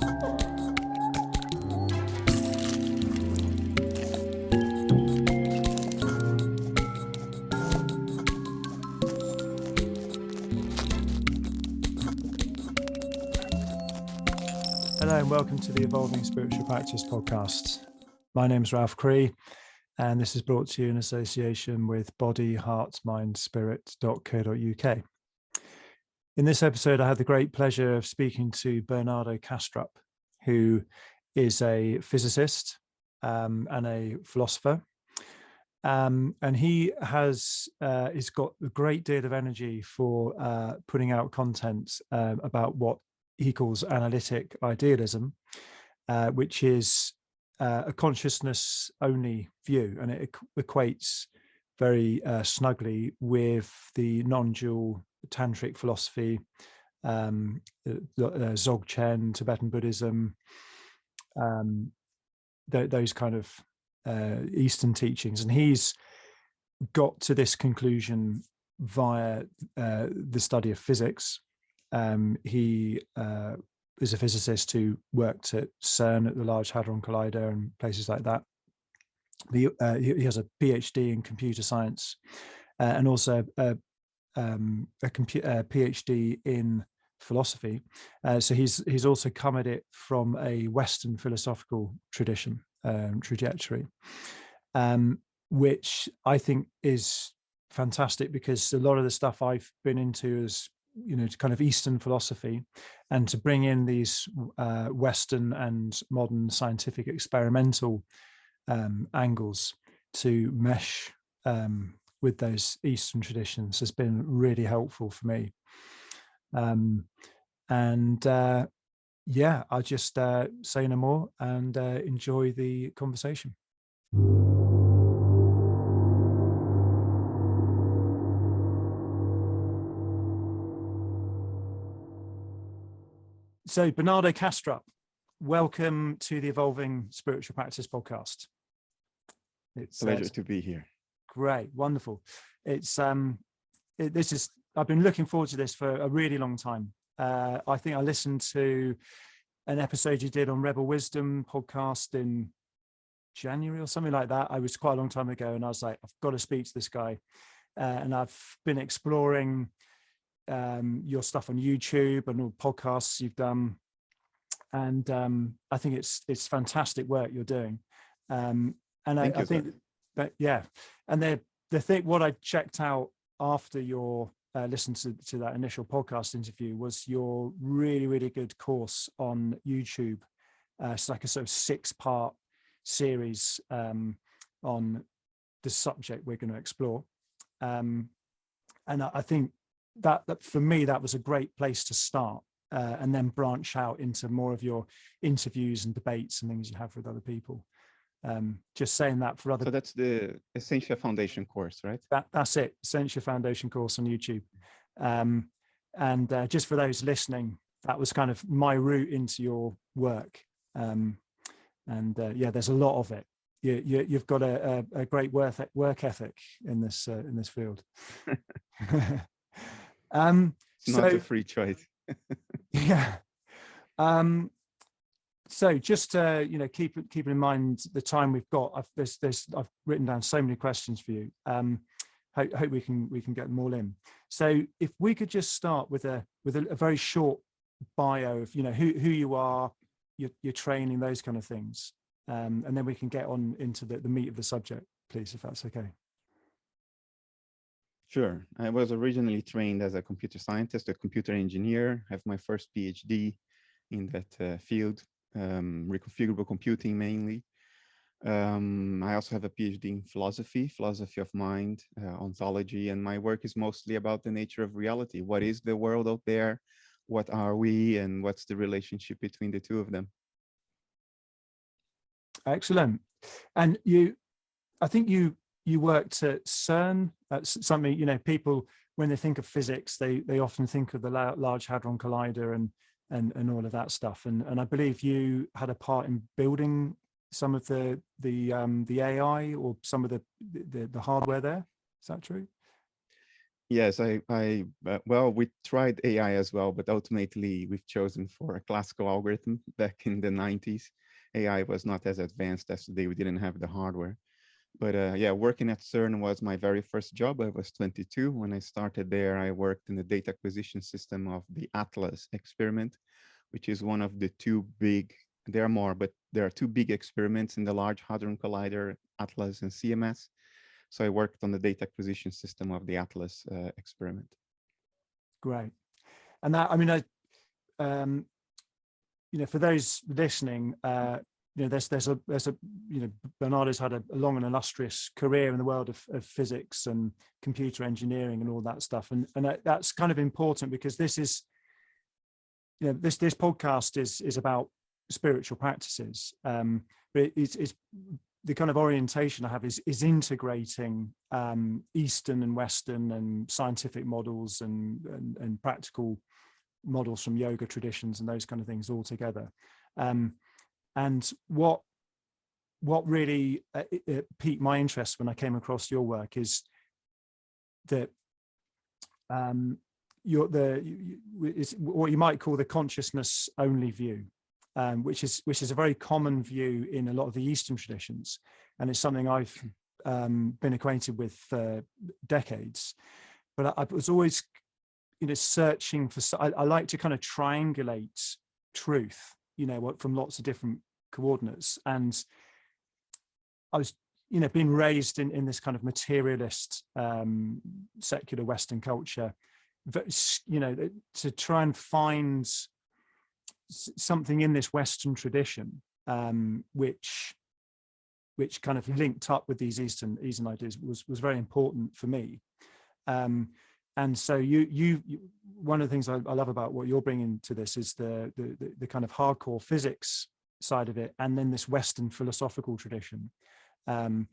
Hello and welcome to the Evolving Spiritual Practice podcast. My name is Ralph Cree, and this is brought to you in association with bodyheartmindspirit.co.uk. In this episode, I had the great pleasure of speaking to Bernardo Kastrup, who is a physicist and a philosopher. And he has he's got a great deal of energy for putting out content about what he calls analytic idealism, which is a consciousness-only view, and it equates very snugly with the non-dual tantric philosophy, Dzogchen, Tibetan Buddhism, those kind of Eastern teachings. And he's got to this conclusion via the study of physics. He is a physicist who worked at CERN at the Large Hadron Collider and places like that. He has a Ph.D. in computer science and also a Ph.D. in philosophy. So he's also come at it from a Western philosophical trajectory, which I think is fantastic, because a lot of the stuff I've been into is, kind of Eastern philosophy, and to bring in these Western and modern scientific experimental angles to mesh with those Eastern traditions has been really helpful for me. I'll just say no more and enjoy the conversation. So, Bernardo Kastrup, welcome to the Evolving Spiritual Practice podcast. It's a pleasure to be here. Great, wonderful. It's I've been looking forward to this for a really long time. I think I listened to an episode you did on Rebel Wisdom podcast in January or something like that. I was quite a long time ago, and I was like, I've got to speak to this guy. And I've been exploring your stuff on YouTube and all podcasts you've done, and I think it's fantastic work you're doing. And I think that and the thing, what I checked out after your listen to that initial podcast interview was your really good course on YouTube. It's like a sort of 6-part series on the subject we're going to explore, and I think that for me that was a great place to start, and then branch out into more of your interviews and debates and things you have with other people. Just saying that for other. So that's the Essentia Foundation course, right? That's it, Essentia Foundation course on YouTube. And just for those listening, that was kind of my route into your work. There's a lot of it. You've got a great work ethic in this field. It's not a free choice. Yeah. So just keep in mind the time we've got. I've written down so many questions for you. Hope we can get them all in. So if we could just start with a very short bio of who you are, your training, those kind of things, and then we can get on into the meat of the subject, please, if that's okay. Sure. I was originally trained as a computer scientist, a computer engineer. I have my first PhD in that field, reconfigurable computing mainly. I also have a PhD in philosophy of mind, ontology, and my work is mostly about the nature of reality. What is the world out there? What are we? And what's the relationship between the two of them? Excellent. And I think you worked at CERN. That's something, people, when they think of physics, they often think of the Large Hadron Collider and all of that stuff. And I believe you had a part in building some of the AI or some of the hardware there. Is that true? Yes, well, we tried AI as well, but ultimately we've chosen for a classical algorithm back in the 90s. AI was not as advanced as today. We didn't have the hardware. But yeah, working at CERN was my very first job. I was 22 when I started there. I worked in the data acquisition system of the Atlas experiment, which is one of the two big, there are more, but there are two big experiments in the Large Hadron Collider, Atlas and CMS. So I worked on the data acquisition system of the Atlas experiment. Great. And that, I mean, you know, for those listening, you know, there's a, you know, Bernardo's had a long and illustrious career in the world of physics and computer engineering and all that stuff. And that's kind of important because this is, you know, this podcast is about spiritual practices. But it's the kind of orientation I have is integrating Eastern and Western and scientific models and practical models from yoga traditions and those kind of things all together. And what really it piqued my interest when I came across your work is that it's what you might call the consciousness only view, which is a very common view in a lot of the Eastern traditions, and it's something I've been acquainted with for decades. But I was always, you know, searching for. I like to kind of triangulate truth, you know, from lots of different coordinates, and I was, you know, being raised in this kind of materialist, secular Western culture, you know, to try and find something in this Western tradition, which kind of linked up with these Eastern ideas was very important for me. And so you one of the things I love about what you're bringing to this is the kind of hardcore physics side of it, and then this Western philosophical tradition. And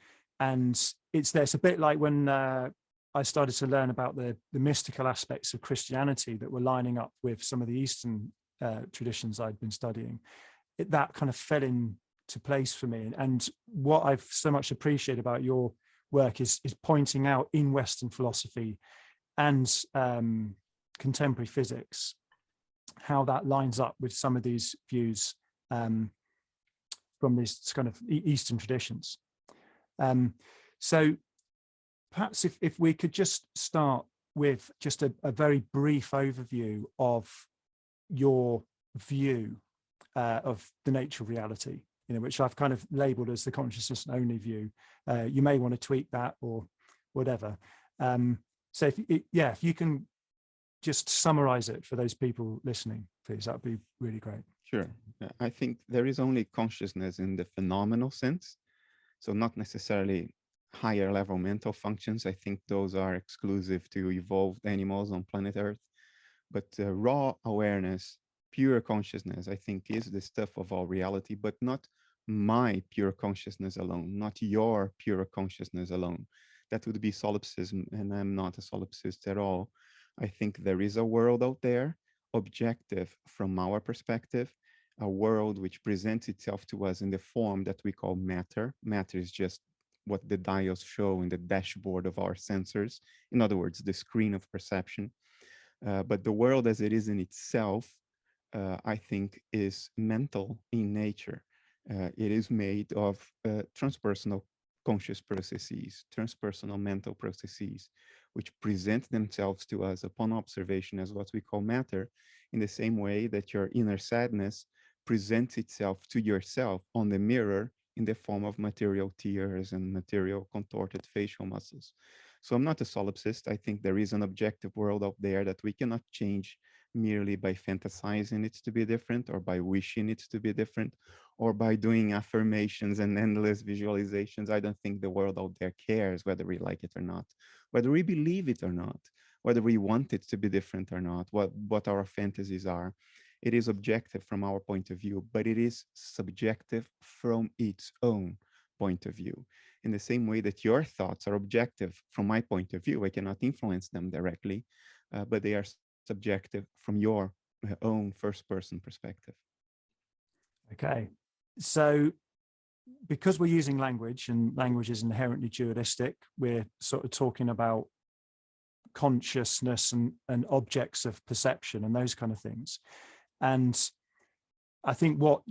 it's a bit like when I started to learn about the mystical aspects of Christianity that were lining up with some of the Eastern traditions I'd been studying. That kind of fell into place for me. And what I've so much appreciated about your work is pointing out in Western philosophy and contemporary physics how that lines up with some of these views from these kind of Eastern traditions. So perhaps if we could just start with just a very brief overview of your view of the nature of reality, you know, which I've kind of labeled as the consciousness only view. You may want to tweak that or whatever. So if you can just summarize it for those people listening, please, that'd be really great. Sure. I think there is only consciousness in the phenomenal sense. So not necessarily higher level mental functions. I think those are exclusive to evolved animals on planet Earth. But raw awareness, pure consciousness, I think is the stuff of all reality, but not my pure consciousness alone, not your pure consciousness alone. That would be solipsism, and I'm not a solipsist at all. I think there is a world out there, objective from our perspective, a world which presents itself to us in the form that we call matter. Matter is just what the dials show in the dashboard of our sensors. In other words, the screen of perception. But the world as it is in itself, I think, is mental in nature. It is made of transpersonal conscious processes, transpersonal mental processes, which present themselves to us upon observation as what we call matter, in the same way that your inner sadness presents itself to yourself on the mirror in the form of material tears and material contorted facial muscles. So I'm not a solipsist. I think there is an objective world out there that we cannot change merely by fantasizing it to be different, or by wishing it to be different, or by doing affirmations and endless visualizations. I don't think the world out there cares whether we like it or not, whether we believe it or not, whether we want it to be different or not, what our fantasies are. It is objective from our point of view, but it is subjective from its own point of view. In the same way that your thoughts are objective from my point of view, I cannot influence them directly, but they are subjective from your own first-person perspective. Okay, so because we're using language, and language is inherently dualistic, we're sort of talking about consciousness and objects of perception and those kind of things. And I think what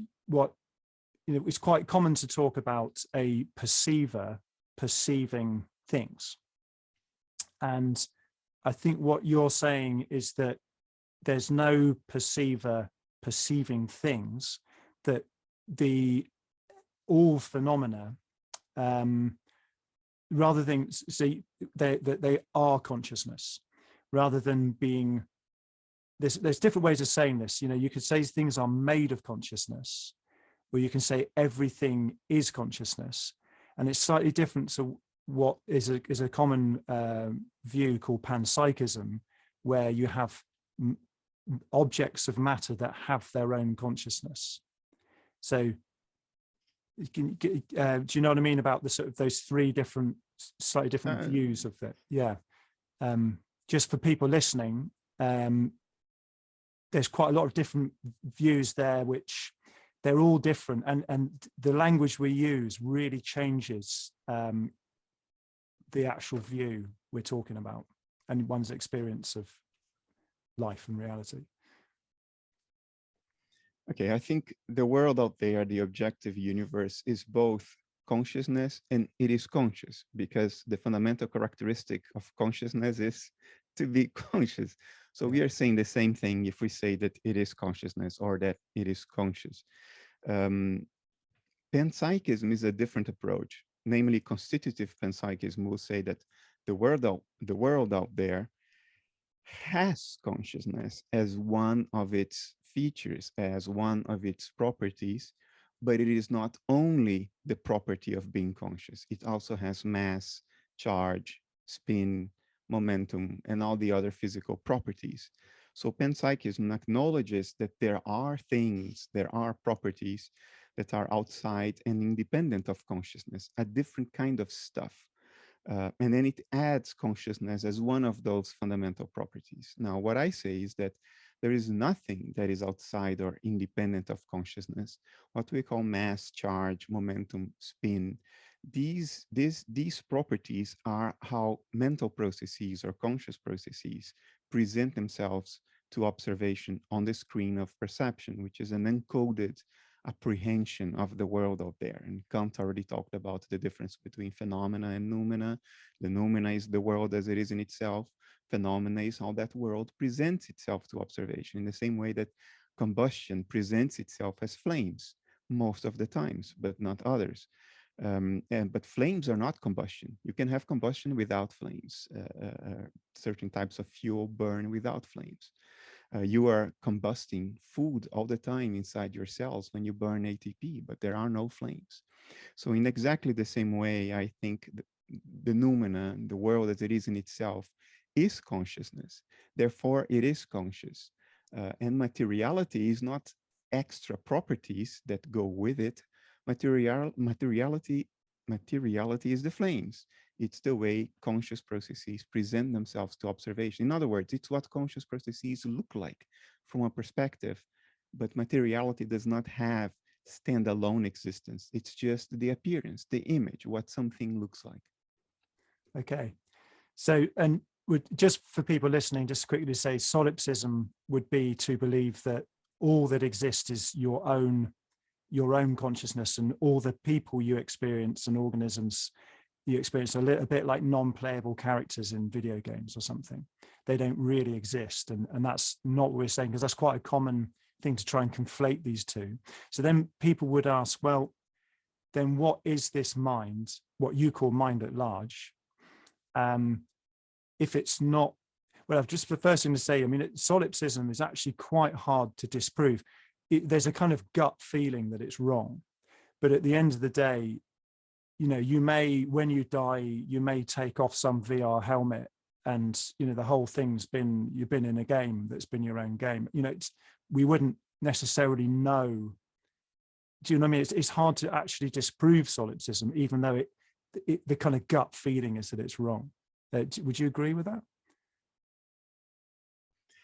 it's quite common to talk about a perceiver perceiving things. And I think what you're saying is that there's no perceiver perceiving things, that all phenomena, rather than say that they are consciousness, rather than being, there's different ways of saying this. You could say things are made of consciousness, or you can say everything is consciousness, and it's slightly different to what is a common view called Panpsychism, where you have objects of matter that have their own consciousness. So do you know what I mean about the sort of those three different, slightly different views of it? Yeah. Just for people listening, there's quite a lot of different views there, which they're all different, and the language we use really changes the actual view we're talking about and one's experience of life and reality. Okay, I think the world out there, the objective universe, is both consciousness and it is conscious, because the fundamental characteristic of consciousness is to be conscious. So we are saying the same thing if we say that it is consciousness or that it is conscious. Panpsychism is a different approach. Namely, constitutive panpsychism will say that the world out there has consciousness as one of its features, as one of its properties, but it is not only the property of being conscious. It also has mass, charge, spin, momentum, and all the other physical properties. So panpsychism acknowledges that there are things, there are properties that are outside and independent of consciousness, a different kind of stuff. And then it adds consciousness as one of those fundamental properties. Now, what I say is that there is nothing that is outside or independent of consciousness, what we call mass, charge, momentum, spin. These properties are how mental processes or conscious processes present themselves to observation on the screen of perception, which is an encoded apprehension of the world out there. And Kant already talked about the difference between phenomena and noumena. The noumena is the world as it is in itself. Phenomena is how that world presents itself to observation, in the same way that combustion presents itself as flames most of the times, but not others. But flames are not combustion. You can have combustion without flames. Certain types of fuel burn without flames. You are combusting food all the time inside your cells when you burn ATP, but there are no flames. So in exactly the same way, I think the noumena, the world as it is in itself, is consciousness. Therefore, it is conscious. And materiality is not extra properties that go with it. Materiality is the flames. It's the way conscious processes present themselves to observation. In other words, it's what conscious processes look like from a perspective, but materiality does not have standalone existence. It's just the appearance, the image, what something looks like. Okay. So, and just for people listening, just quickly to say, solipsism would be to believe that all that exists is your own consciousness, and all the people you experience and organisms you experience a little bit like non-playable characters in video games or something. They don't really exist. And that's not what we're saying, because that's quite a common thing to try and conflate these two. So then people would ask, well, then what is this mind, what you call mind at large? If it's not, well, I've just the first thing to say, I mean, solipsism is actually quite hard to disprove. There's a kind of gut feeling that it's wrong. But at the end of the day, you may, when you die, you may take off some VR helmet, and the whole thing's been, you've been in a game that's been your own game. We wouldn't necessarily know. Do you know what I mean? It's hard to actually disprove solipsism, even though the kind of gut feeling is that it's wrong. Would you agree with that?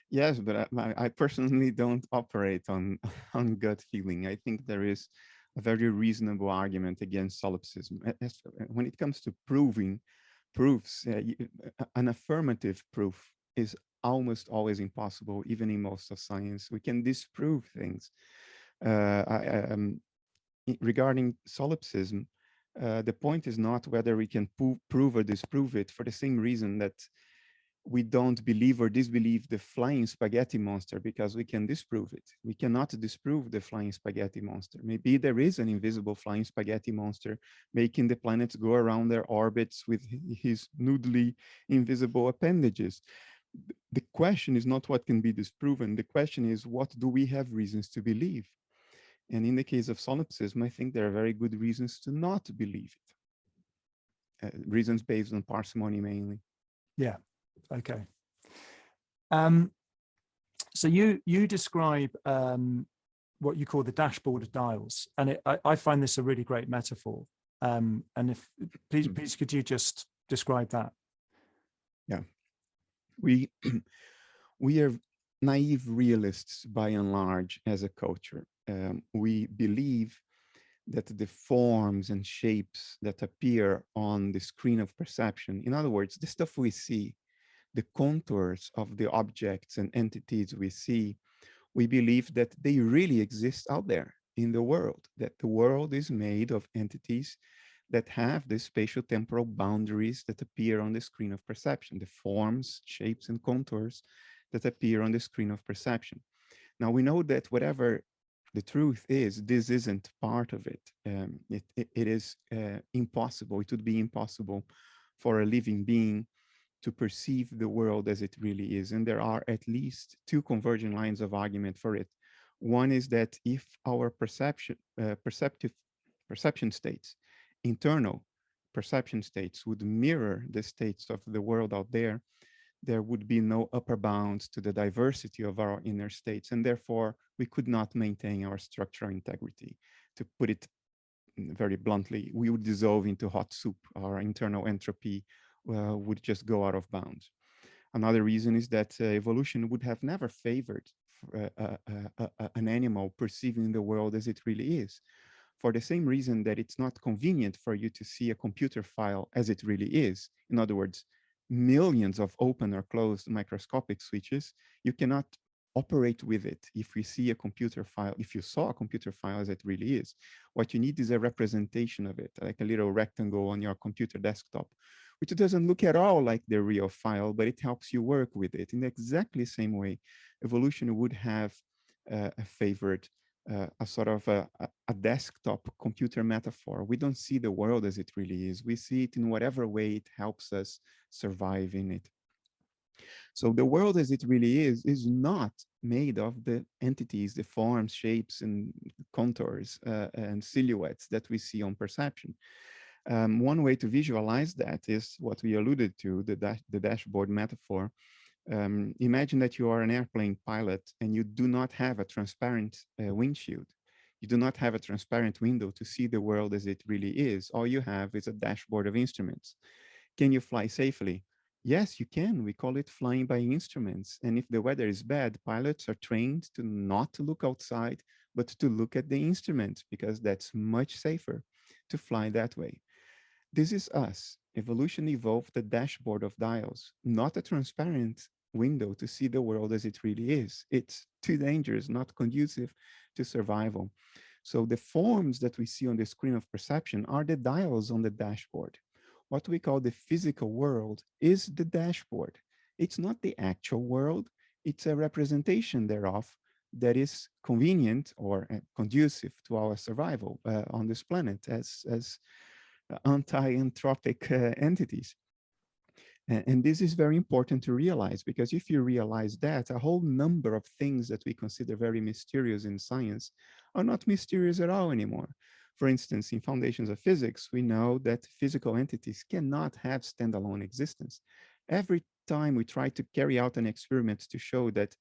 Yes, but I personally don't operate on gut feeling. I think there is a very reasonable argument against solipsism. When it comes to proving proofs, an affirmative proof is almost always impossible, even in most of science. We can disprove things. Regarding solipsism, the point is not whether we can prove or disprove it, for the same reason that we don't believe or disbelieve the flying spaghetti monster, because we can disprove it. We cannot disprove the flying spaghetti monster. Maybe there is an invisible flying spaghetti monster making the planets go around their orbits with his noodly invisible appendages. The question is not what can be disproven. The question is, what do we have reasons to believe? And in the case of solipsism, I think there are very good reasons to not believe it. Reasons based on parsimony mainly. Yeah. Okay. So you describe what you call the dashboard of dials, and I find this a really great metaphor. And if please could you just describe that? Yeah, we are naive realists by and large as a culture. We believe that the forms and shapes that appear on the screen of perception, in other words, the stuff we see, the contours of the objects and entities we see, we believe that they really exist out there in the world, that the world is made of entities that have the spatial temporal boundaries that appear on the screen of perception, the forms, shapes, and contours that appear on the screen of perception. Now, we know that whatever the truth is, this isn't part of it. It is impossible. It would be impossible for a living being to perceive the world as it really is. And there are at least two converging lines of argument for it. One is that if our perception states, internal perception states, would mirror the states of the world out there, there would be no upper bounds to the diversity of our inner states, and therefore we could not maintain our structural integrity. To put it very bluntly, we would dissolve into hot soup. Our internal entropy would just go out of bounds. Another reason is that evolution would have never favored an animal perceiving the world as it really is, for the same reason that it's not convenient for you to see a computer file as it really is. In other words, millions of open or closed microscopic switches, you cannot operate with it if we see a computer file, if you saw a computer file as it really is. What you need is a representation of it, like a little rectangle on your computer desktop, which doesn't look at all like the real file, but it helps you work with it. In exactly the same way, evolution would have favored a sort of a desktop computer metaphor. We don't see the world as it really is. We see it in whatever way it helps us survive in it. So the world as it really is not made of the entities, the forms, shapes, and contours and silhouettes that we see on perception. One way to visualize that is what we alluded to, the dashboard metaphor. Imagine that you are an airplane pilot and you do not have a transparent windshield. You do not have a transparent window to see the world as it really is. All you have is a dashboard of instruments. Can you fly safely? Yes, you can. We call it flying by instruments. And if the weather is bad, pilots are trained to not look outside, but to look at the instruments, because that's much safer to fly that way. This is us. Evolution evolved a dashboard of dials, not a transparent window to see the world as it really is. It's too dangerous, not conducive to survival. So the forms that we see on the screen of perception are the dials on the dashboard. What we call the physical world is the dashboard. It's not the actual world. It's a representation thereof that is convenient or conducive to our survival on this planet as anti-anthropic entities. And this is very important to realize, because if you realize that, a whole number of things that we consider very mysterious in science are not mysterious at all anymore. For instance, in foundations of physics, we know that physical entities cannot have standalone existence. Every time we try to carry out an experiment to show that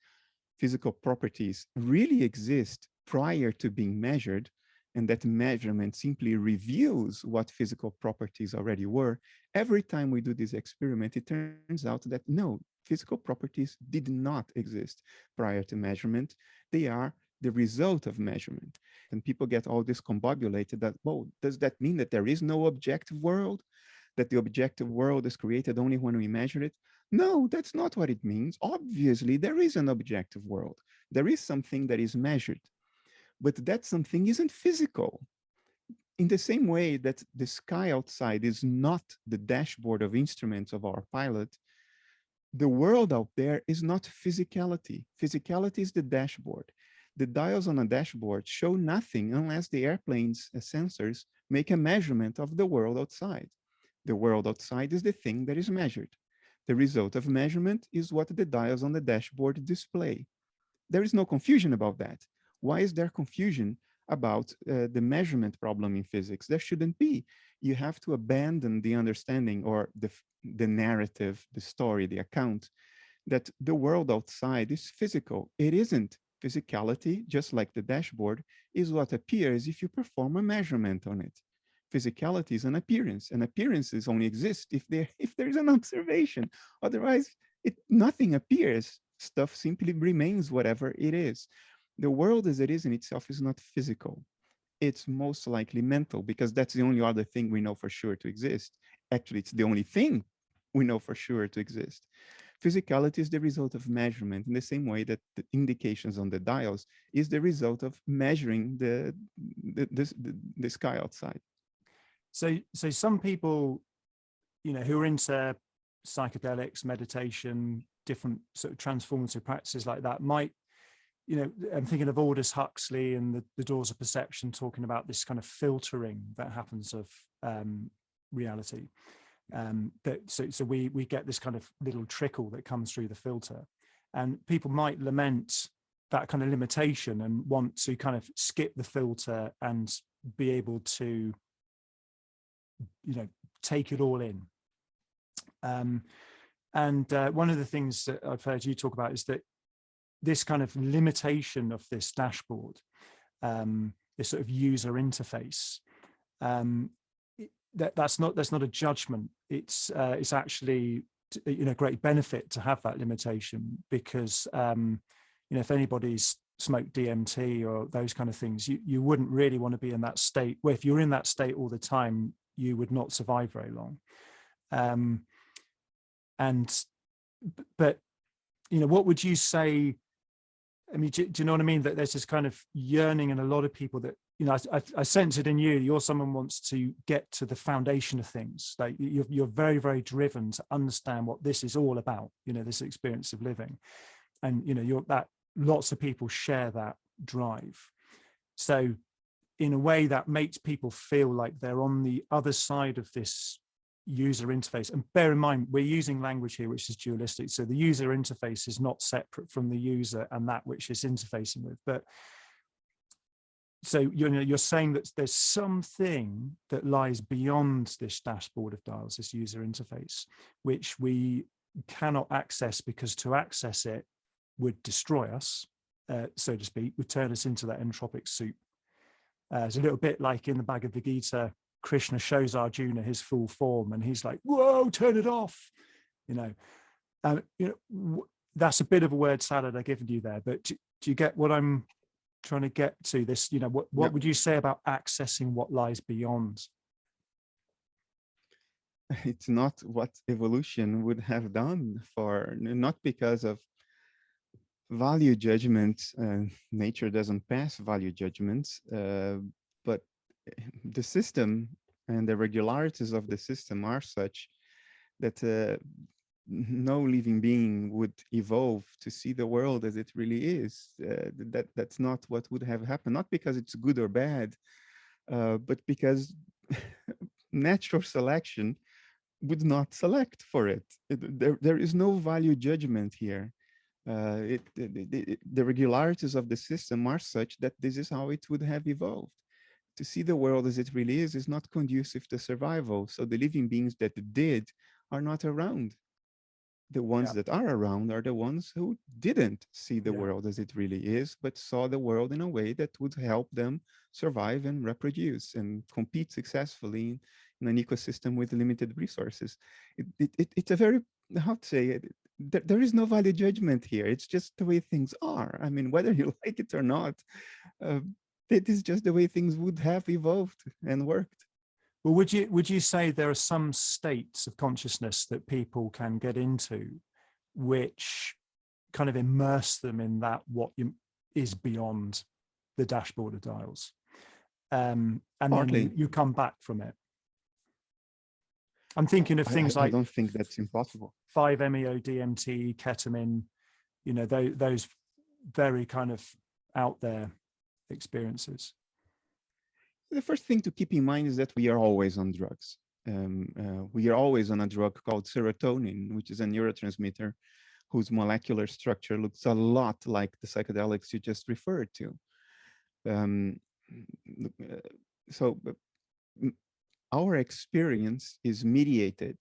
physical properties really exist prior to being measured, and that measurement simply reveals what physical properties already were, every time we do this experiment, it turns out that no, physical properties did not exist prior to measurement. They are the result of measurement. And people get all discombobulated that, well, does that mean that there is no objective world? that the objective world is created only when we measure it. No, that's not what it means. Obviously, there is an objective world. There is something that is measured, but that something isn't physical. In the same way that the sky outside is not the dashboard of instruments of our pilot, the world out there is not physicality. Physicality is the dashboard. The dials on a dashboard show nothing unless the airplane's sensors make a measurement of the world outside. The world outside is the thing that is measured. The result of measurement is what the dials on the dashboard display. There is no confusion about that. Why is there confusion about the measurement problem in physics? There shouldn't be. You have to abandon the understanding or the narrative, the story, the account that the world outside is physical. It isn't. Physicality, just like the dashboard, is what appears if you perform a measurement on it. Physicality is an appearance, and appearances only exist if there's an observation. Otherwise, nothing appears. Stuff simply remains whatever it is. The world as it is in itself is not physical. It's most likely mental, because that's the only other thing we know for sure to exist. Actually, it's the only thing we know for sure to exist. Physicality is the result of measurement in the same way that the indications on the dials is the result of measuring the sky outside. So some people, who are into psychedelics, meditation, different sort of transformative practices like that might, I'm thinking of Aldous Huxley and the Doors of Perception, talking about this kind of filtering that happens of reality. So we get this kind of little trickle that comes through the filter, and people might lament that kind of limitation and want to kind of skip the filter and be able to, take it all in. One of the things that I've heard you talk about is that this kind of limitation of this dashboard, this sort of user interface, that's not a judgment. It's actually great benefit to have that limitation, because if anybody's smoked DMT or those kind of things, you wouldn't really want to be in that state. Well, if you're in that state all the time, you would not survive very long. But what would you say? I mean, do you know what I mean? That there's this kind of yearning in a lot of people that, I sense it in you. You're someone who wants to get to the foundation of things. Like you're very, very driven to understand what this is all about, this experience of living. And, lots of people share that drive. So in a way that makes people feel like they're on the other side of this user interface. And bear in mind, we're using language here which is dualistic, so the user interface is not separate from the user and that which is interfacing with. But so you're saying that there's something that lies beyond this dashboard of dials, this user interface, which we cannot access, because to access it would destroy us, so to speak, would turn us into that entropic soup. It's a little bit like in the Bhagavad Gita, Krishna shows Arjuna his full form and he's like, whoa, turn it off. That's a bit of a word salad I've given you there, but do you get what I'm trying to get to? This, what would you say about accessing what lies beyond? It's not what evolution would have done, not because of value judgments. Nature doesn't pass value judgments, but the system and the regularities of the system are such that no living being would evolve to see the world as it really is. That's not what would have happened, not because it's good or bad, but because natural selection would not select for it. There is no value judgment here. The regularities of the system are such that this is how it would have evolved. To see the world as it really is not conducive to survival. So the living beings that did are not around. The ones that are around are the ones who didn't see the world as it really is, but saw the world in a way that would help them survive and reproduce and compete successfully in an ecosystem with limited resources. It's a very, how to say it, there is no value judgment here. It's just the way things are. I mean, whether you like it or not, it is just the way things would have evolved and worked. Well, would you say there are some states of consciousness that people can get into, which kind of immerse them in that is beyond the dashboard of dials, and Partly. then you come back from it? I'm thinking of things I like don't think that's impossible. 5-MeO-DMT, ketamine, you know, those very kind of out there experiences. The first thing to keep in mind is that we are always on drugs. We are always on a drug called serotonin, which is a neurotransmitter whose molecular structure looks a lot like the psychedelics you just referred to. So our experience is mediated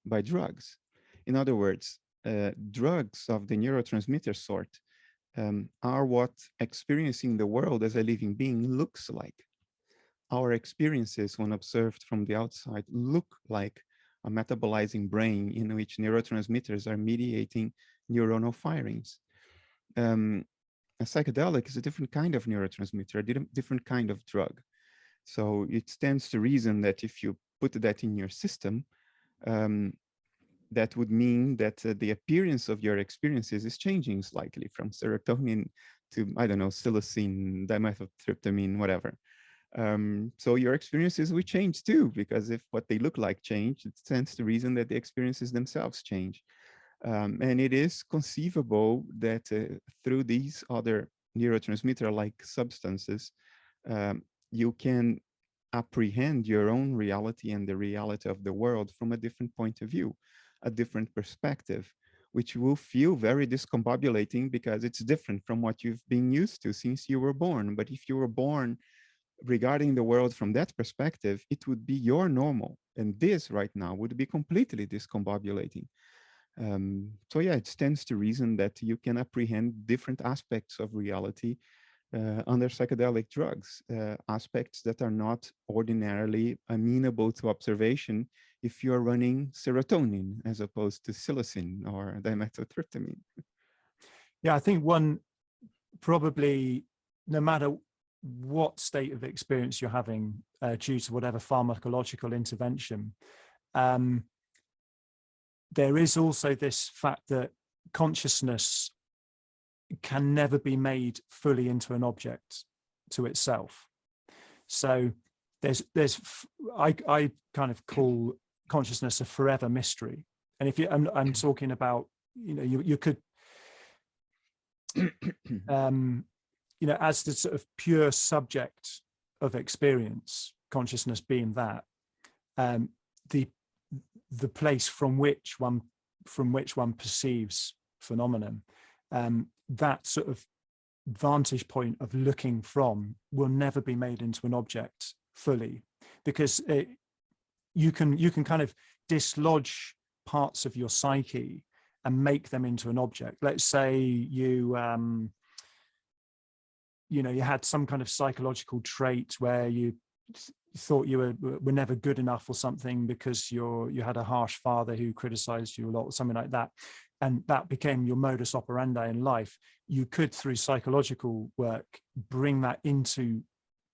by drugs. In other words, drugs of the neurotransmitter sort are what experiencing the world as a living being looks like. Our experiences, when observed from the outside, look like a metabolizing brain in which neurotransmitters are mediating neuronal firings. A psychedelic is a different kind of neurotransmitter, a different kind of drug. So it stands to reason that if you put that in your system, that would mean that the appearance of your experiences is changing slightly from serotonin to, I don't know, psilocin, dimethyltryptamine, whatever. So your experiences will change too, because if what they look like change, it stands to reason that the experiences themselves change. And it is conceivable that through these other neurotransmitter-like substances, you can apprehend your own reality and the reality of the world from a different point of view, a different perspective, which will feel very discombobulating because it's different from what you've been used to since you were born. But if you were born regarding the world from that perspective, it would be your normal. And this right now would be completely discombobulating. So yeah, it stands to reason that you can apprehend different aspects of reality under psychedelic drugs, aspects that are not ordinarily amenable to observation if you're running serotonin as opposed to psilocin or dimethyltryptamine. Yeah, I think one probably, no matter what state of experience you're having due to whatever pharmacological intervention, there is also this fact that consciousness can never be made fully into an object to itself. So I kind of call consciousness a forever mystery. And if I'm talking about, you know, you could, you know, as the sort of pure subject of experience, consciousness being that, the place from which one perceives phenomenon, that sort of vantage point of looking from will never be made into an object fully, because you can kind of dislodge parts of your psyche and make them into an object. Let's say you know, you had some kind of psychological trait where you thought you were never good enough or something because you had a harsh father who criticized you a lot or something like that, and that became your modus operandi in life. You could, through psychological work, bring that into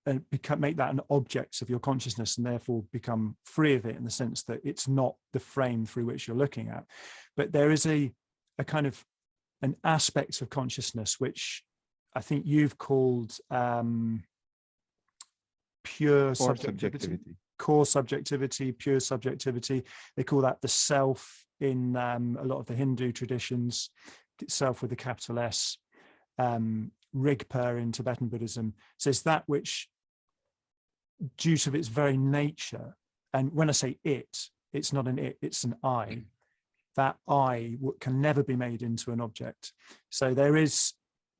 and make that an object of your consciousness, and therefore become free of it in the sense that it's not the frame through which you're looking at. But there is a kind of an aspect of consciousness which I think you've called pure subjectivity, core subjectivity, pure subjectivity. They call that the self in a lot of the Hindu traditions, self with a capital S. Rigpa in Tibetan Buddhism says that which, due to its very nature, and when I say it's not an it, it's an I, that I can never be made into an object. So there's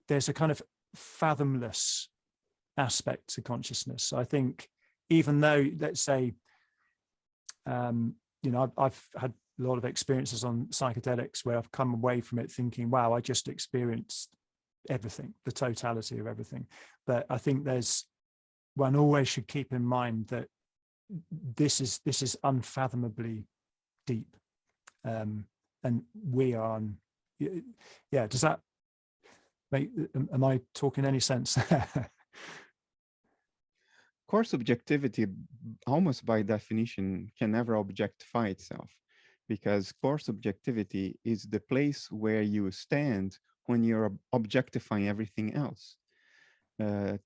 a kind of fathomless aspect to consciousness. So I think, even though, let's say, you know, I've had a lot of experiences on psychedelics where I've come away from it thinking, wow, I just experienced everything, the totality of everything. But I think one always should keep in mind that this is unfathomably deep, and we are. Yeah, does that make? Am I talking any sense? core subjectivity, almost by definition, can never objectify itself, because core subjectivity is the place where you stand when you're objectifying everything else.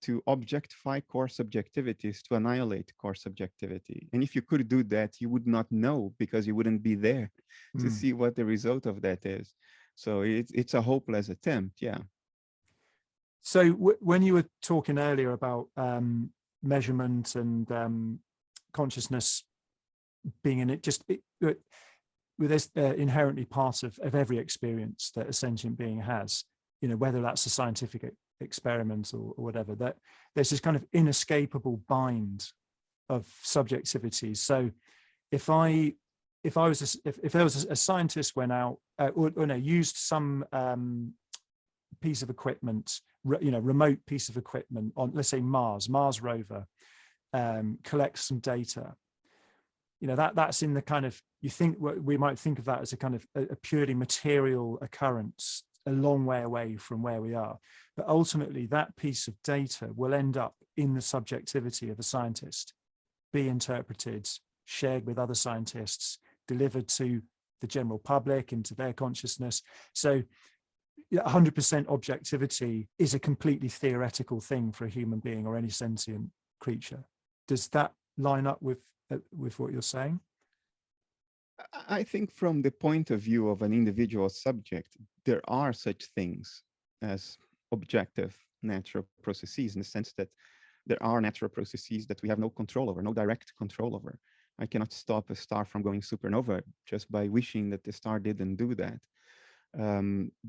To objectify core subjectivity is to annihilate core subjectivity. And if you could do that, you would not know, because you wouldn't be there to Mm. see what the result of that is. So it's a hopeless attempt, yeah. So when you were talking earlier about measurement and consciousness being in it, with this inherently part of every experience that a sentient being has, you know, whether that's a scientific experiment or whatever, that there's this kind of inescapable bind of subjectivity. So if there was a scientist went out or no, used some piece of equipment, you know, remote piece of equipment on, let's say, Mars rover, collects some data, you know, that's in the kind of, you think we might think of that as a kind of a purely material occurrence a long way away from where we are. But ultimately that piece of data will end up in the subjectivity of a scientist, be interpreted, shared with other scientists, delivered to the general public, into their consciousness. So 100% objectivity is a completely theoretical thing for a human being or any sentient creature. Does that line up with what you're saying? I think from the point of view of an individual subject, there are such things as objective natural processes, in the sense that there are natural processes that we have no control over, no direct control over. I cannot stop a star from going supernova just by wishing that the star didn't do that.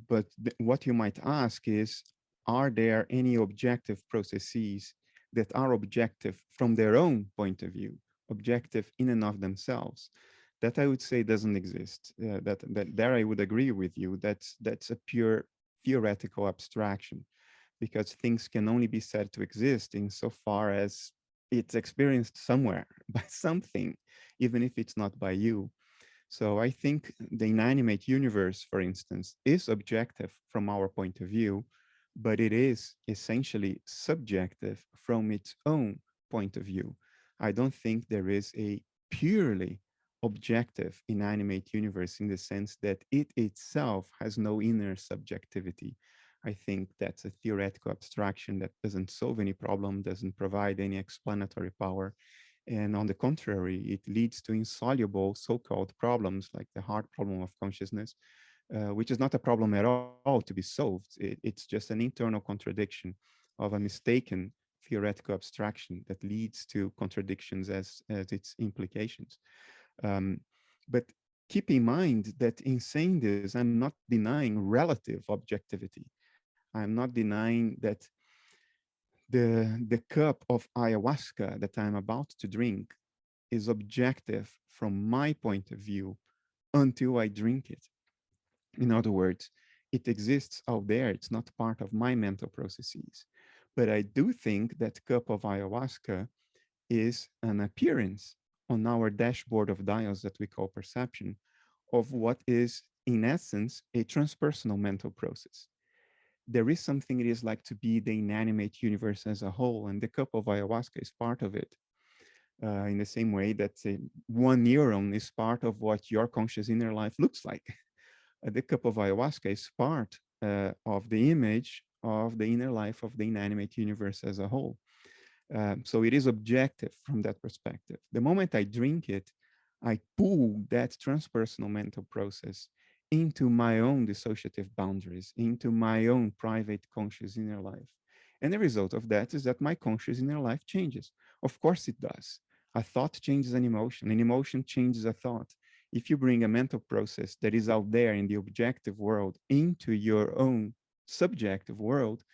But what you might ask is, are there any objective processes that are objective from their own point of view, objective in and of themselves? That I would say doesn't exist. That there I would agree with you. That's a pure theoretical abstraction, because things can only be said to exist insofar as it's experienced somewhere by something, even if it's not by you. So I think the inanimate universe, for instance, is objective from our point of view, but it is essentially subjective from its own point of view. I don't think there is a purely objective inanimate universe in the sense that it itself has no inner subjectivity. I think that's a theoretical abstraction that doesn't solve any problem, doesn't provide any explanatory power. And on the contrary, it leads to insoluble so-called problems like the hard problem of consciousness, which is not a problem at all to be solved. It's just an internal contradiction of a mistaken theoretical abstraction that leads to contradictions as its implications. But keep in mind that in saying this, I'm not denying relative objectivity. I'm not denying that the cup of ayahuasca that I'm about to drink is objective from my point of view until I drink it. In other words, it exists out there. It's not part of my mental processes. But I do think that cup of ayahuasca is an appearance on our dashboard of dials that we call perception of what is, in essence, a transpersonal mental process. There is something it is like to be the inanimate universe as a whole, and the cup of ayahuasca is part of it. In the same way that one neuron is part of what your conscious inner life looks like. The cup of ayahuasca is part of the image of the inner life of the inanimate universe as a whole. So it is objective from that perspective. The moment I drink it, I pull that transpersonal mental process into my own dissociative boundaries, into my own private conscious inner life. And the result of that is that my conscious inner life changes. Of course it does. A thought changes an emotion changes a thought. If you bring a mental process that is out there in the objective world into your own subjective world,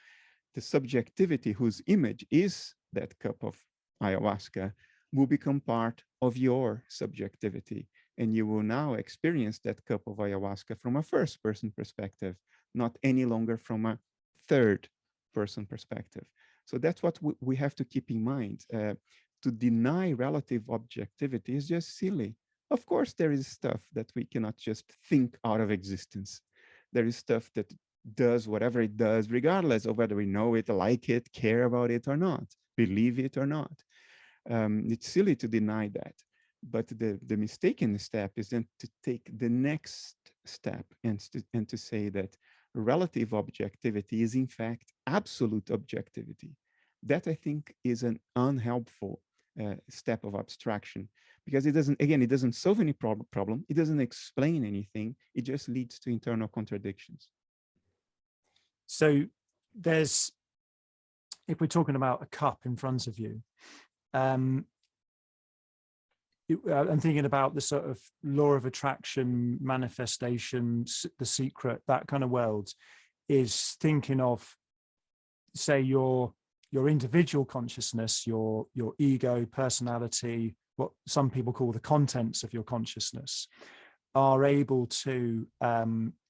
the subjectivity whose image is that cup of ayahuasca will become part of your subjectivity. And you will now experience that cup of ayahuasca from a first person perspective, not any longer from a third person perspective. So that's what we have to keep in mind. To deny relative objectivity is just silly. Of course, there is stuff that we cannot just think out of existence. There is stuff that does whatever it does, regardless of whether we know it, like it, care about it or not, believe it or not. It's silly to deny that. But the mistaken step is then to take the next step and to say that relative objectivity is in fact absolute objectivity. That I think is an unhelpful step of abstraction, because it doesn't, again, it doesn't solve any problem. It doesn't explain anything. It just leads to internal contradictions. So there's, if we're talking about a cup in front of you, I'm thinking about the sort of law of attraction, manifestation, The Secret, that kind of world, is thinking of, say, your individual consciousness, your ego, personality, what some people call the contents of your consciousness, are able to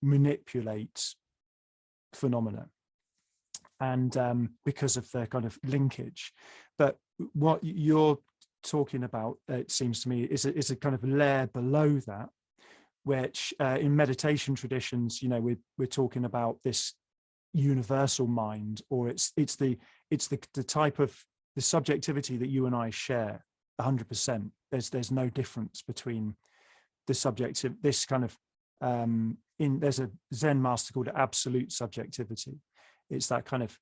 manipulate phenomena, and because of their kind of linkage. But what you're talking about, it seems to me, is a kind of layer below that, which in meditation traditions, we're talking about this universal mind, or it's the type of the subjectivity that you and I share 100%. There's no difference between the subjective, this kind of there's a Zen master called absolute subjectivity. It's that kind of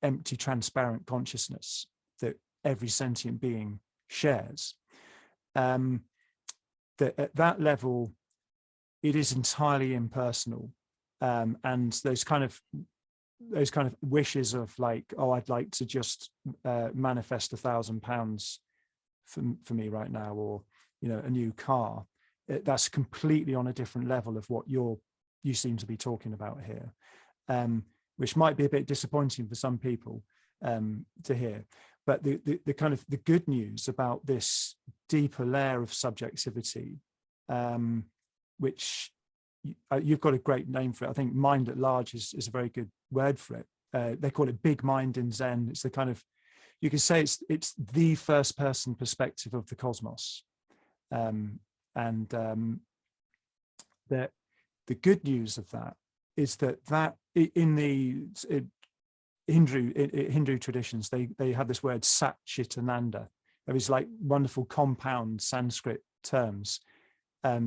empty, transparent consciousness that every sentient being shares. That at that level, it is entirely impersonal, and those kind of wishes of like, oh, I'd like to just manifest £1,000 for me right now, or a new car. That's completely on a different level of what you seem to be talking about here, which might be a bit disappointing for some people to hear. But the kind of the good news about this deeper layer of subjectivity, which you've got a great name for it. I think mind at large is a very good word for it. They call it big mind in Zen. It's the kind of, you could say it's the first person perspective of the cosmos. The good news of that is that in the Hindu traditions, they have this word Sat Chit Ananda. There is like wonderful compound Sanskrit terms.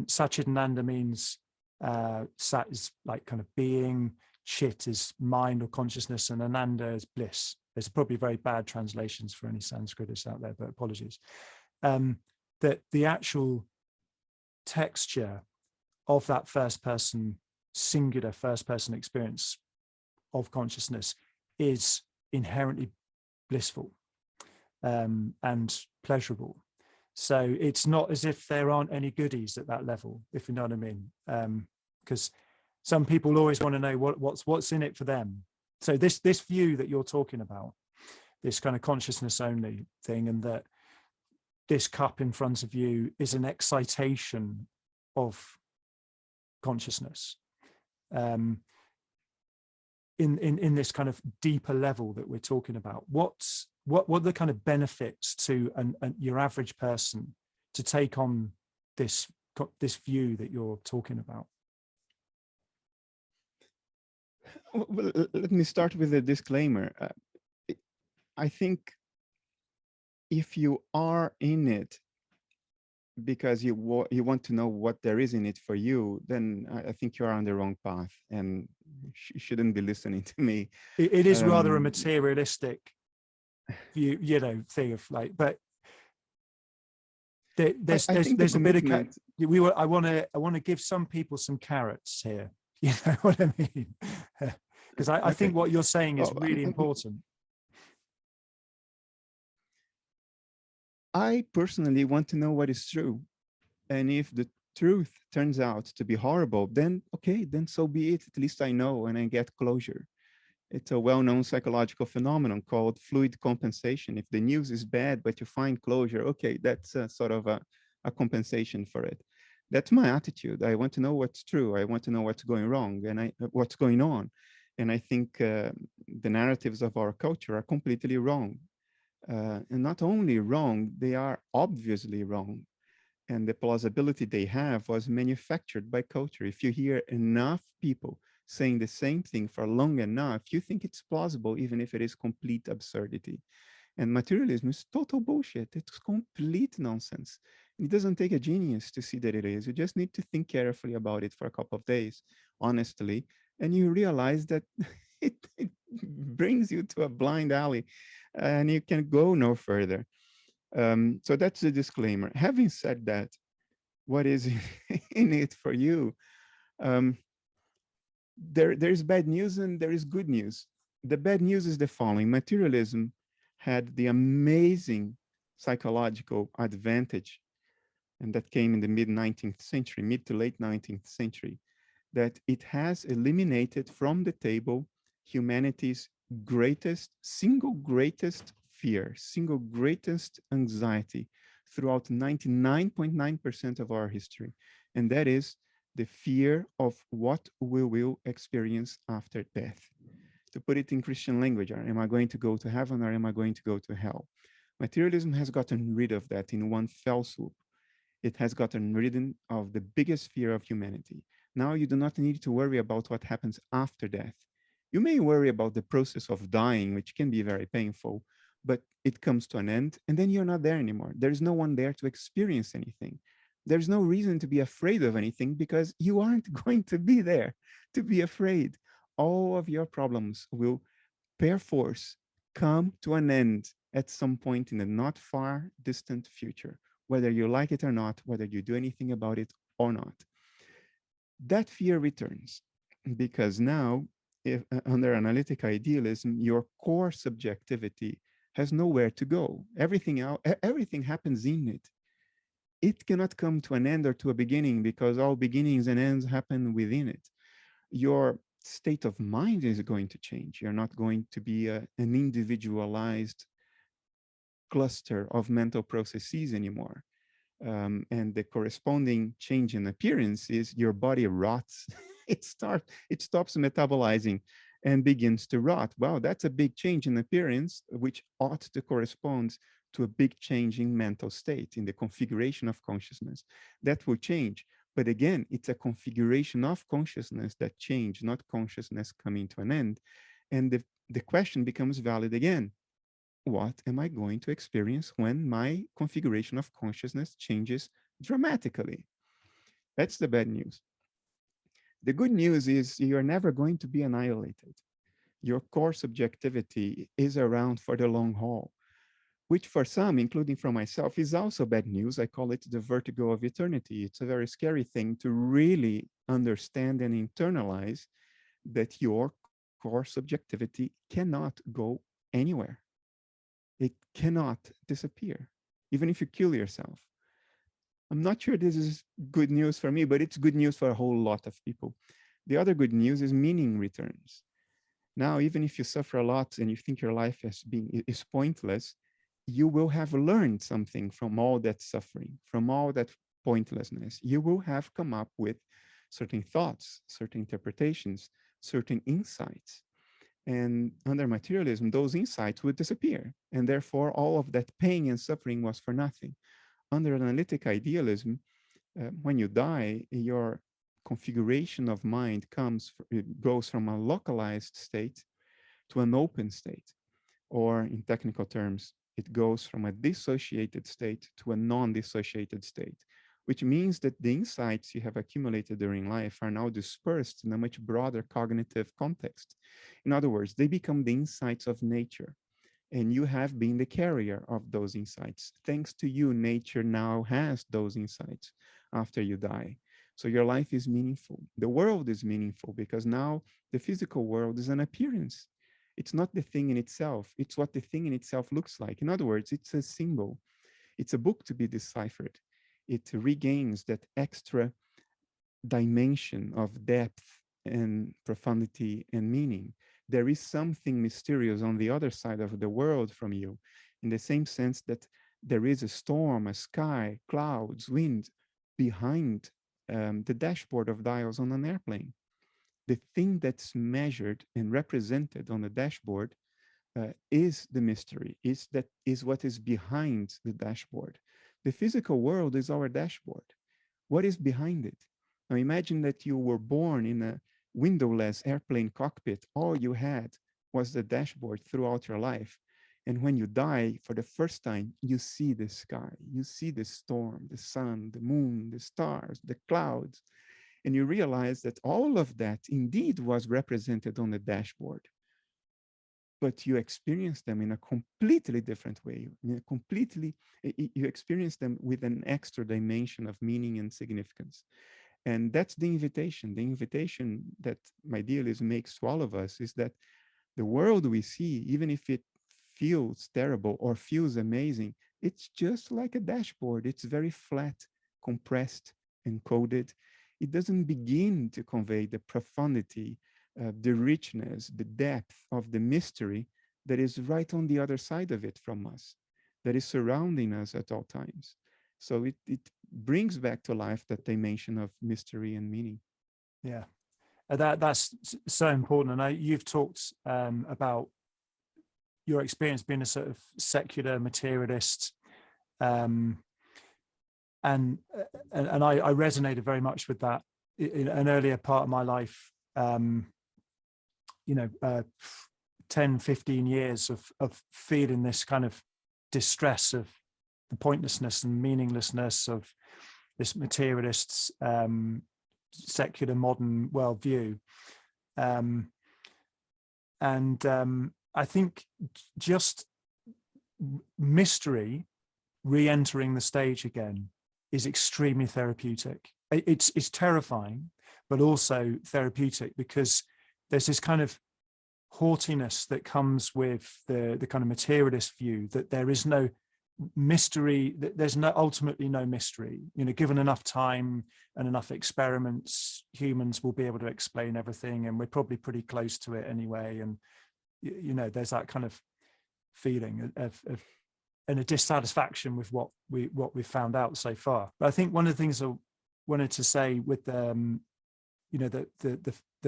Sat Chit Ananda means Sat is like kind of being, Chit is mind or consciousness, and Ananda is bliss. There's probably very bad translations for any Sanskritists out there, but apologies. That the actual texture of that singular first person experience of consciousness is inherently blissful and pleasurable. So it's not as if there aren't any goodies at that level, if you know what I mean. Because some people always want to know what's in it for them. So this view that you're talking about, this kind of consciousness only thing, and that this cup in front of you is an excitation of consciousness in this kind of deeper level that we're talking about. What are the kind of benefits to your average person to take on this view that you're talking about? Well, let me start with a disclaimer. I think if you are in it because you want to know what there is in it for you, then I think you are on the wrong path and shouldn't be listening to me. It is rather a materialistic view, thing of like, but there's a bit of I want to give some people some carrots here. You know what I mean? Because I think what you're saying is really important. I personally want to know what is true. And if the truth turns out to be horrible, then okay, then so be it. At least I know and I get closure. It's a well-known psychological phenomenon called fluid compensation. If the news is bad, but you find closure, okay, that's sort of a compensation for it. That's my attitude. I want to know what's true. I want to know what's going wrong and what's going on. And I think the narratives of our culture are completely wrong. And not only wrong, they are obviously wrong. And the plausibility they have was manufactured by culture. If you hear enough people saying the same thing for long enough, you think it's plausible, even if it is complete absurdity. And materialism is total bullshit. It's complete nonsense. It doesn't take a genius to see that it is. You just need to think carefully about it for a couple of days, honestly, and you realize that it brings you to a blind alley and you can go no further. So that's the disclaimer. Having said that, what is in it for you? Um, there's bad news and there is good news. The bad news is the following: materialism had the amazing psychological advantage, and that came in the mid 19th century, mid to late 19th century, that it has eliminated from the table humanity's single greatest fear, single greatest anxiety throughout 99.9% of our history. And that is the fear of what we will experience after death. To put it in Christian language, am I going to go to heaven or am I going to go to hell? Materialism has gotten rid of that in one fell swoop. It has gotten rid of the biggest fear of humanity. Now you do not need to worry about what happens after death. You may worry about the process of dying, which can be very painful, but it comes to an end and then you're not there anymore. There's no one there to experience anything. There's no reason to be afraid of anything because you aren't going to be there to be afraid. All of your problems will, per force, come to an end at some point in the not far distant future, whether you like it or not, whether you do anything about it or not. That fear returns because now, if, under analytic idealism, your core subjectivity has nowhere to go. Everything happens in it. It cannot come to an end or to a beginning because all beginnings and ends happen within it. Your state of mind is going to change. You're not going to be an individualized cluster of mental processes anymore. And the corresponding change in appearance is your body rots. it stops metabolizing and begins to rot. Wow, that's a big change in appearance, which ought to correspond to a big change in mental state, in the configuration of consciousness. That will change. But again, it's a configuration of consciousness that change, not consciousness coming to an end. And the question becomes valid again. What am I going to experience when my configuration of consciousness changes dramatically? That's the bad news. The good news is you're never going to be annihilated. Your core subjectivity is around for the long haul, which for some, including for myself, is also bad news. I call it the vertigo of eternity. It's a very scary thing to really understand and internalize that your core subjectivity cannot go anywhere. It cannot disappear, even if you kill yourself. I'm not sure this is good news for me, but it's good news for a whole lot of people. The other good news is meaning returns. Now, even if you suffer a lot and you think your life is pointless, you will have learned something from all that suffering, from all that pointlessness. You will have come up with certain thoughts, certain interpretations, certain insights. And under materialism, those insights would disappear. And therefore, all of that pain and suffering was for nothing. Under analytic idealism, when you die, your configuration of mind goes from a localized state to an open state. Or in technical terms, it goes from a dissociated state to a non-dissociated state, which means that the insights you have accumulated during life are now dispersed in a much broader cognitive context. In other words, they become the insights of nature, and you have been the carrier of those insights. Thanks to you, nature now has those insights after you die. So your life is meaningful. The world is meaningful because now the physical world is an appearance. It's not the thing in itself. It's what the thing in itself looks like. In other words, it's a symbol. It's a book to be deciphered. It regains that extra dimension of depth and profundity and meaning. There is something mysterious on the other side of the world from you, in the same sense that there is a storm, a sky, clouds, wind behind the dashboard of dials on an airplane. The thing that's measured and represented on the dashboard is the mystery, is what is behind the dashboard. The physical world is our dashboard. What is behind it? Now imagine that you were born in a windowless airplane cockpit. All you had was the dashboard throughout your life. And when you die, for the first time, you see the sky, you see the storm, the sun, the moon, the stars, the clouds, and you realize that all of that indeed was represented on the dashboard, but you experience them in a completely different way, you experience them with an extra dimension of meaning and significance. And that's the invitation. The invitation that my idealism makes to all of us is that the world we see, even if it feels terrible or feels amazing, it's just like a dashboard. It's very flat, compressed, encoded. It doesn't begin to convey the profundity, the richness, the depth of the mystery that is right on the other side of it from us, that is surrounding us at all times. So it brings back to life that dimension of mystery and meaning. Yeah, that's so important. And you've talked about your experience being a sort of secular materialist, and I resonated very much with that in an earlier part of my life. 10, 15 years of feeling this kind of distress of the pointlessness and meaninglessness of this materialist, secular modern worldview. I think just mystery re-entering the stage again is extremely therapeutic. It's terrifying, but also therapeutic, because there's this kind of haughtiness that comes with the kind of materialist view that there is no mystery, that there's ultimately no mystery. Given enough time and enough experiments, humans will be able to explain everything, and we're probably pretty close to it anyway. And there's that kind of feeling of and a dissatisfaction with what we've found out so far. But I think one of the things I wanted to say with the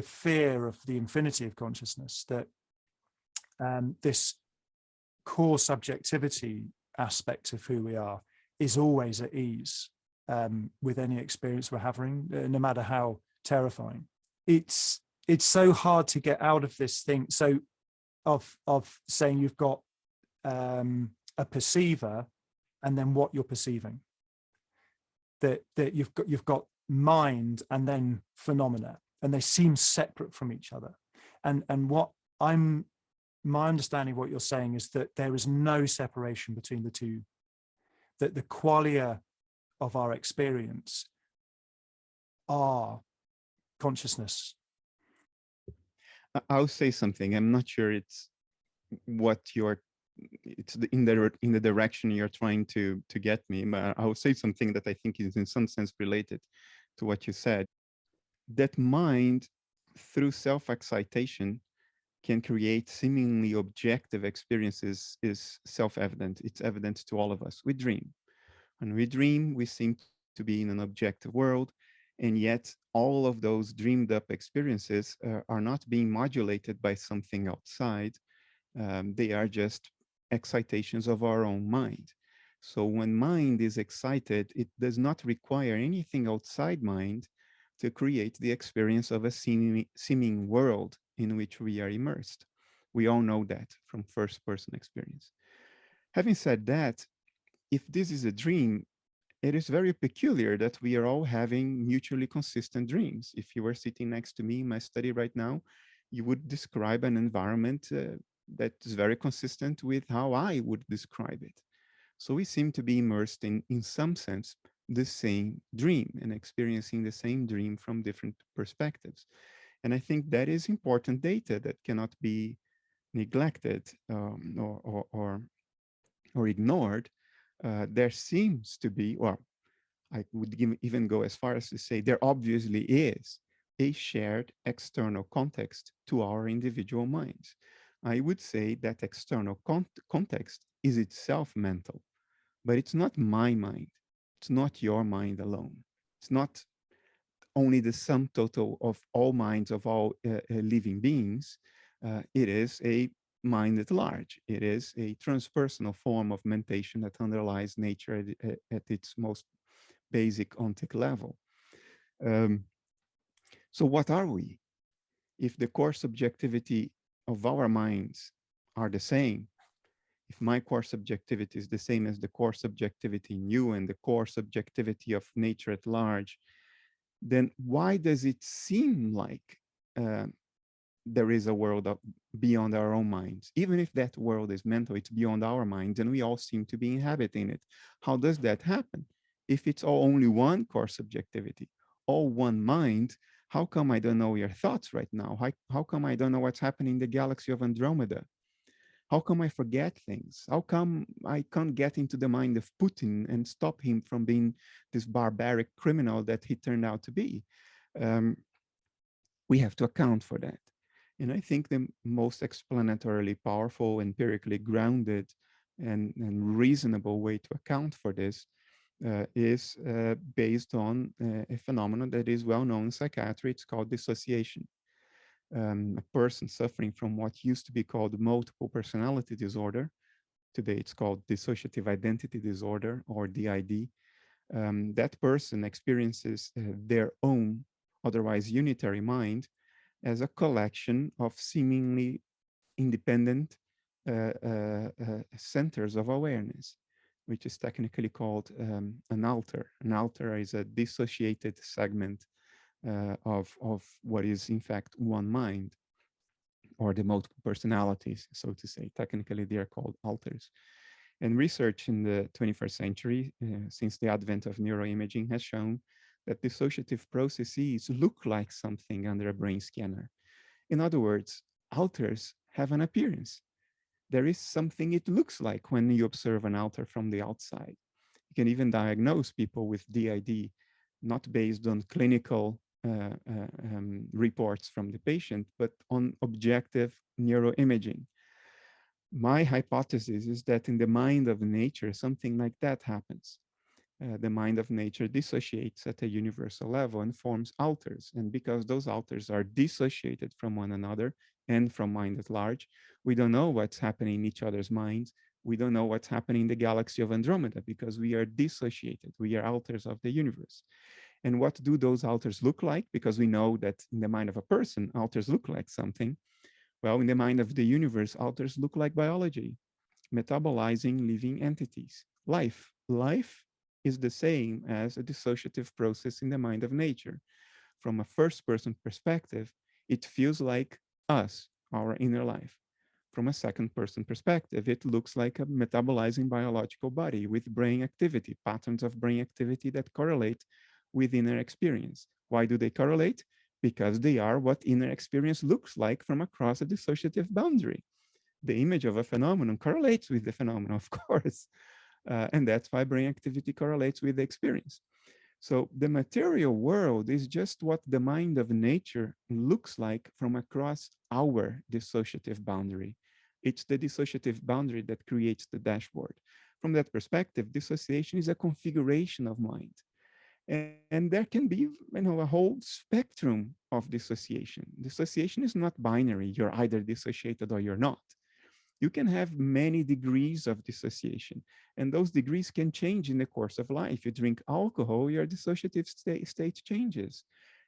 fear of the infinity of consciousness, that this core subjectivity aspect of who we are is always at ease with any experience we're having, no matter how terrifying. It's so hard to get out of this thing. So of saying you've got a perceiver and then what you're perceiving, that you've got mind and then phenomena, and they seem separate from each other. And my understanding of what you're saying is that there is no separation between the two, that the qualia of our experience are consciousness. I'll say something. I'm not sure it's what in the direction you're trying to get me, but I'll say something that I think is in some sense related to what you said. That mind, through self-excitation, can create seemingly objective experiences is self-evident. It's evident to all of us. We dream. When we dream, we seem to be in an objective world, and yet all of those dreamed up experiences are not being modulated by something outside. They are just excitations of our own mind. So when mind is excited, it does not require anything outside mind to create the experience of a seeming world in which we are immersed. We all know that from first-person experience. Having said that, if this is a dream, it is very peculiar that we are all having mutually consistent dreams. If you were sitting next to me in my study right now, you would describe an environment that is very consistent with how I would describe it. So we seem to be immersed in some sense, the same dream and experiencing the same dream from different perspectives. And I think that is important data that cannot be neglected or ignored. There seems to be, or I would even go as far as to say there obviously is a shared external context to our individual minds. I would say that external context is itself mental, but it's not my mind. It's not your mind alone. It's not only the sum total of all minds of all living beings. It is a mind at large. It is a transpersonal form of mentation that underlies nature at its most basic ontic level. So what are we? If the core subjectivity of our minds are the same, if my core subjectivity is the same as the core subjectivity in you and the core subjectivity of nature at large, then why does it seem like uh, there is a world beyond our own minds? Even if that world is mental, it's beyond our minds, and we all seem to be inhabiting it. How does that happen? If it's all only one core subjectivity, all one mind, how come I don't know your thoughts right now? How come I don't know what's happening in the galaxy of Andromeda? How come I forget things? How come I can't get into the mind of Putin and stop him from being this barbaric criminal that he turned out to be? Um, we have to account for that. And I think the most explanatorily powerful, empirically grounded, and reasonable way to account for this is based on a phenomenon that is well known in psychiatry. It's called dissociation. A person suffering from what used to be called multiple personality disorder, today it's called dissociative identity disorder, or DID. That person experiences their own, otherwise unitary mind as a collection of seemingly independent centers of awareness, which is technically called an alter. An alter is a dissociated segment of what is in fact one mind, or the multiple personalities, so to say. Technically, they are called alters. And research in the 21st century, since the advent of neuroimaging, has shown that dissociative processes look like something under a brain scanner. In other words, alters have an appearance. There is something it looks like when you observe an alter from the outside. You can even diagnose people with DID, not based on clinical reports from the patient, but on objective neuroimaging. My hypothesis is that in the mind of nature, something like that happens. The mind of nature dissociates at a universal level and forms alters. And because those alters are dissociated from one another and from mind at large, we don't know what's happening in each other's minds. We don't know what's happening in the galaxy of Andromeda because we are dissociated. We are alters of the universe. And what do those alters look like? Because we know that in the mind of a person, alters look like something. Well, in the mind of the universe, alters look like biology, metabolizing living entities. Life is the same as a dissociative process in the mind of nature. From a first person perspective, it feels like us, our inner life. From a second person perspective, it looks like a metabolizing biological body with brain activity, patterns of brain activity that correlate with inner experience. Why do they correlate? Because they are what inner experience looks like from across a dissociative boundary. The image of a phenomenon correlates with the phenomenon, of course. And that's why brain activity correlates with the experience. So the material world is just what the mind of nature looks like from across our dissociative boundary. It's the dissociative boundary that creates the dashboard. From that perspective, dissociation is a configuration of mind. And there can be, a whole spectrum of dissociation. Dissociation is not binary. You're either dissociated or you're not. You can have many degrees of dissociation, and those degrees can change in the course of life. You drink alcohol, your dissociative state changes.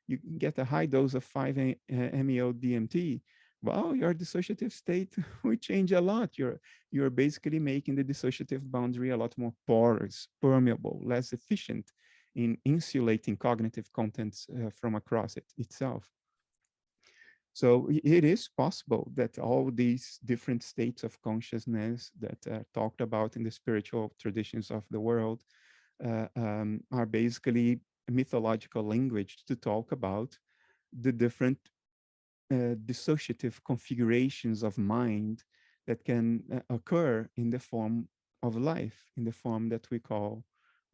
You get a high dose of 5-MeO DMT. Well, your dissociative state will change a lot. You're basically making the dissociative boundary a lot more porous, permeable, less efficient in insulating cognitive contents from across it itself. So it is possible that all these different states of consciousness that are talked about in the spiritual traditions of the world are basically mythological language to talk about the different dissociative configurations of mind that can occur in the form of life, in the form that we call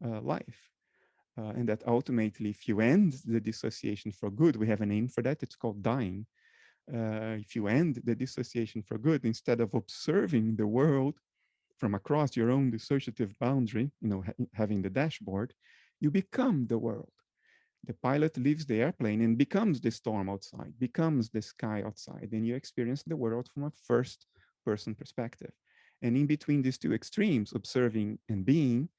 life. And that ultimately, if you end the dissociation for good, we have a name for that, it's called dying. If you end the dissociation for good, instead of observing the world from across your own dissociative boundary, having the dashboard, you become the world. The pilot leaves the airplane and becomes the storm outside, becomes the sky outside, and you experience the world from a first person perspective. And in between these two extremes, observing and being,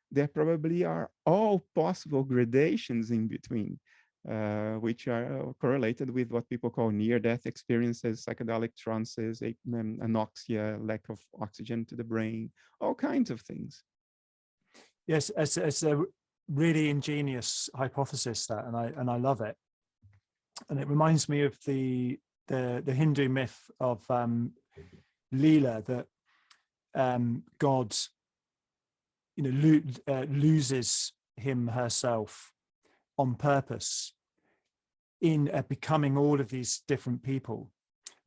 there probably are all possible gradations in between. which are correlated with what people call near-death experiences, psychedelic trances, anoxia, lack of oxygen to the brain, all kinds of things. Yes, it's a really ingenious hypothesis, that, and I love it. And it reminds me of the Hindu myth of Leela, that God, loses herself on purpose in becoming all of these different people,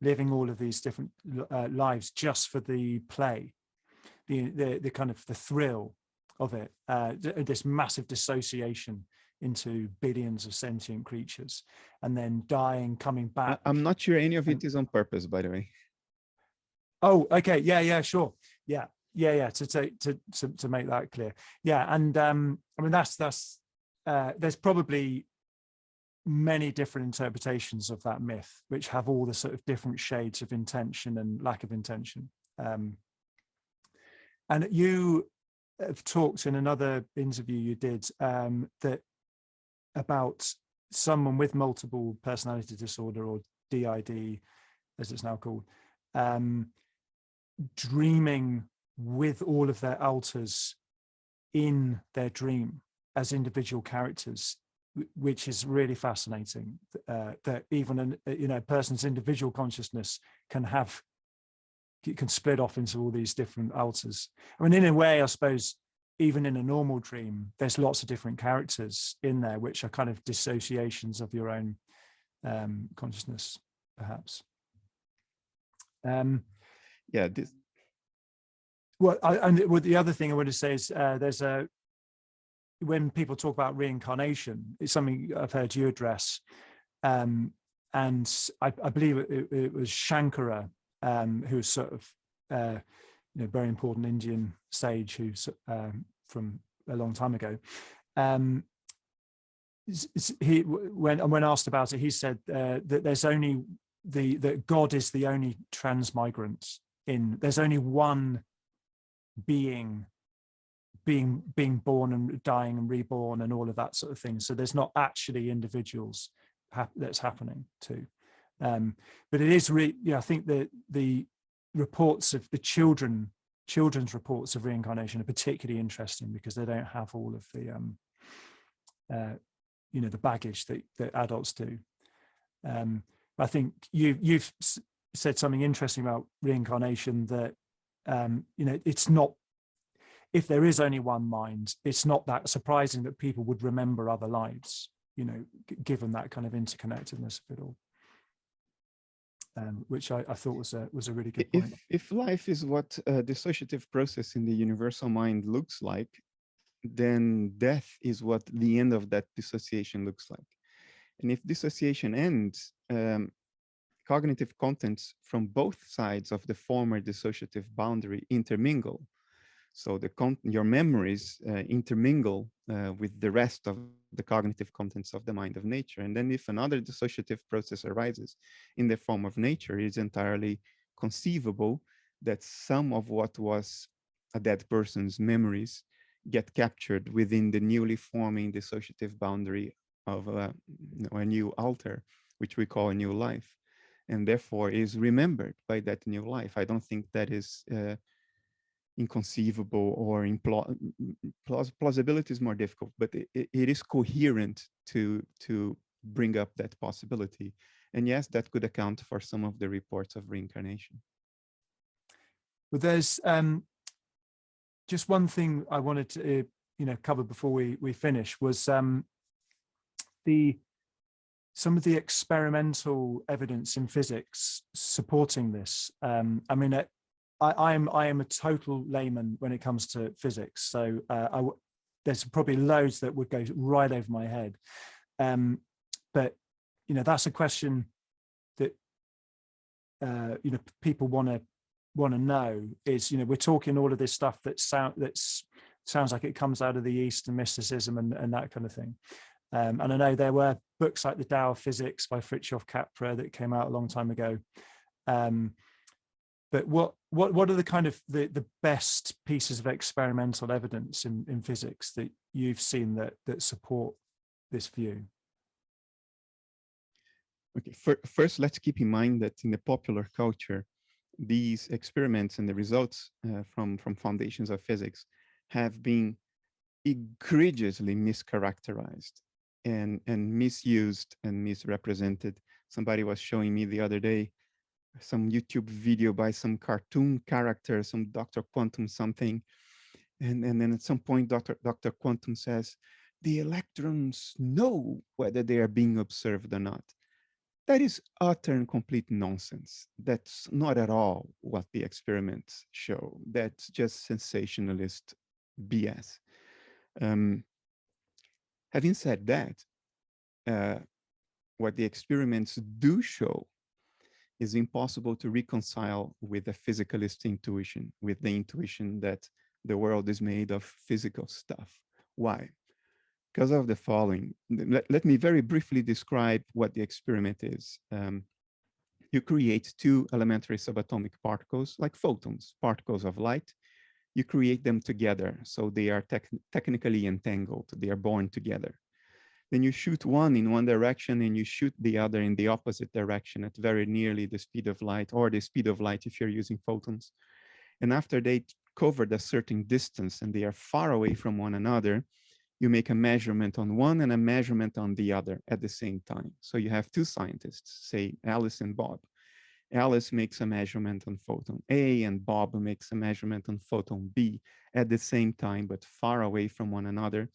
living all of these different lives just for the play, the kind of the thrill of it, this massive dissociation into billions of sentient creatures, and then dying, coming back. I'm not sure any of it is on purpose, by the way. Oh, okay, yeah, sure, yeah. To make that clear, yeah, and I mean that's there's probably many different interpretations of that myth, which have all the sort of different shades of intention and lack of intention. And you have talked in another interview you did that about someone with multiple personality disorder, or DID, as it's now called, dreaming with all of their alters in their dream as individual characters, which is really fascinating. That even a person's individual consciousness can split off into all these different alters. I mean, in a way, I suppose, even in a normal dream, there's lots of different characters in there, which are kind of dissociations of your own consciousness, perhaps. Yeah. Well, the other thing I want to say is when people talk about reincarnation, it's something I've heard you address, and I believe it was Shankara, who was sort of very important Indian sage who's from a long time ago. When asked about it, he said that there's only that God is the only transmigrant there's only one being born and dying and reborn and all of that sort of thing. So there's not actually individuals that's happening to. But it is really, I think that the reports of the children's reports of reincarnation are particularly interesting, because they don't have all of the the baggage that adults do. I think you've said something interesting about reincarnation, that it's not, if there is only one mind, it's not that surprising that people would remember other lives, given that kind of interconnectedness of it all. Which I thought was a really good point. If life is what a dissociative process in the universal mind looks like, then death is what the end of that dissociation looks like. And if dissociation ends, cognitive contents from both sides of the former dissociative boundary intermingle. So your memories intermingle with the rest of the cognitive contents of the mind of nature. And then if another dissociative process arises in the form of nature, it's entirely conceivable that some of what was a dead person's memories get captured within the newly forming dissociative boundary of a new alter, which we call a new life, and therefore is remembered by that new life. I don't think that is inconceivable, or plausibility is more difficult, but it is coherent to bring up that possibility. And yes, that could account for some of the reports of reincarnation. Well, there's just one thing I wanted to cover before we finish, was some of the experimental evidence in physics supporting this. I mean, I am a total layman when it comes to physics, so there's probably loads that would go right over my head. But that's a question that people want to know. Is we're talking all of this stuff that sounds like it comes out of the East and mysticism and that kind of thing. And I know there were books like The Tao of Physics by Fritjof Capra that came out a long time ago. But what are the kind of the best pieces of experimental evidence in physics that you've seen that support this view? Okay, first, let's keep in mind that in the popular culture, these experiments and the results from foundations of physics have been egregiously mischaracterized and misused and misrepresented. Somebody was showing me the other day some YouTube video by some cartoon character, some Dr. Quantum something. And then at some point, Dr. Quantum says, the electrons know whether they are being observed or not. That is utter and complete nonsense. That's not at all what the experiments show. That's just sensationalist BS. Having said that, what the experiments do show is impossible to reconcile with a physicalist intuition, with the intuition that the world is made of physical stuff. Why? Because of the following. Let me very briefly describe what the experiment is. You create two elementary subatomic particles, like photons, particles of light. You create them together, so they are technically entangled. They are born together. Then you shoot one in one direction and you shoot the other in the opposite direction at very nearly the speed of light, or the speed of light if you're using photons. And after they covered a certain distance and they are far away from one another, you make a measurement on one and a measurement on the other at the same time. So you have two scientists, say Alice and Bob. Alice makes a measurement on photon A and Bob makes a measurement on photon B at the same time, but far away from one another,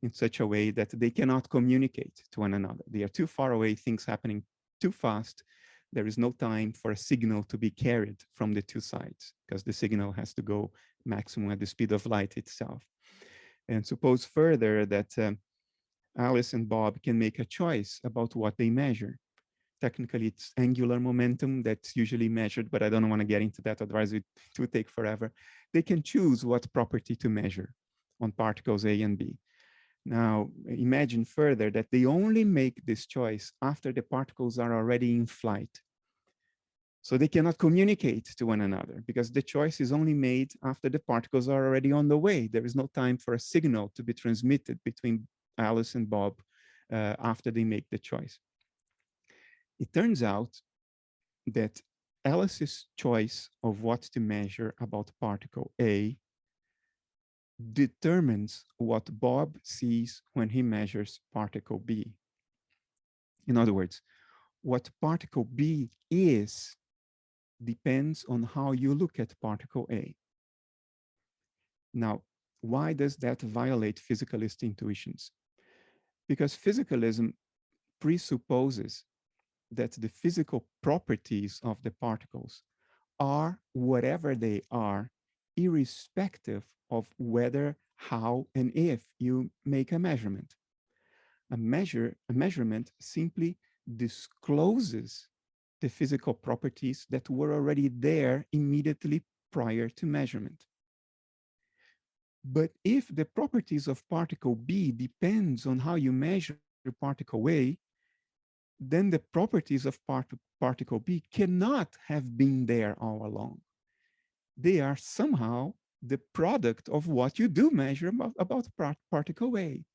in such a way that they cannot communicate to one another. They are too far away, things happening too fast. There is no time for a signal to be carried from the two sides, because the signal has to go maximum at the speed of light itself. And suppose further that Alice and Bob can make a choice about what they measure. Technically, it's angular momentum that's usually measured, but I don't want to get into that, otherwise it would take forever. They can choose what property to measure on particles A and B. Now, imagine further that they only make this choice after the particles are already in flight. So they cannot communicate to one another because the choice is only made after the particles are already on the way. There is no time for a signal to be transmitted between Alice and Bob after they make the choice. It turns out that Alice's choice of what to measure about particle A determines what Bob sees when he measures particle B. In other words, what particle B is depends on how you look at particle A. Now, why does that violate physicalist intuitions? Because physicalism presupposes that the physical properties of the particles are whatever they are, irrespective of whether, how, and if you make a measurement. A measurement simply discloses the physical properties that were already there immediately prior to measurement. But if the properties of particle B depends on how you measure particle A, then the properties of particle B cannot have been there all along. They are somehow the product of what you do measure about particle A.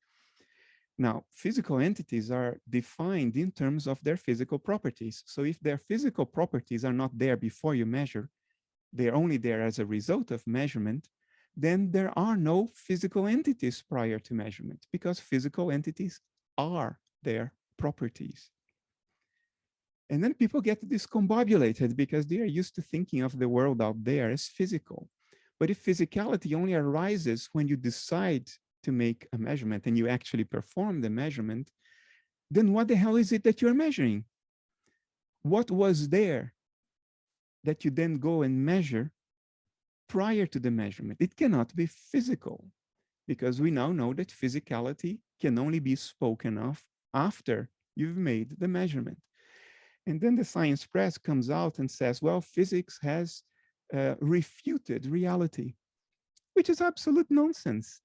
Now, physical entities are defined in terms of their physical properties. So if their physical properties are not there before you measure, they're only there as a result of measurement, then there are no physical entities prior to measurement because physical entities are their properties. And then people get discombobulated because they are used to thinking of the world out there as physical. But if physicality only arises when you decide to make a measurement and you actually perform the measurement, then what the hell is it that you're measuring? What was there that you then go and measure prior to the measurement? It cannot be physical because we now know that physicality can only be spoken of after you've made the measurement. And then the science press comes out and says, well, physics has refuted reality, which is absolute nonsense.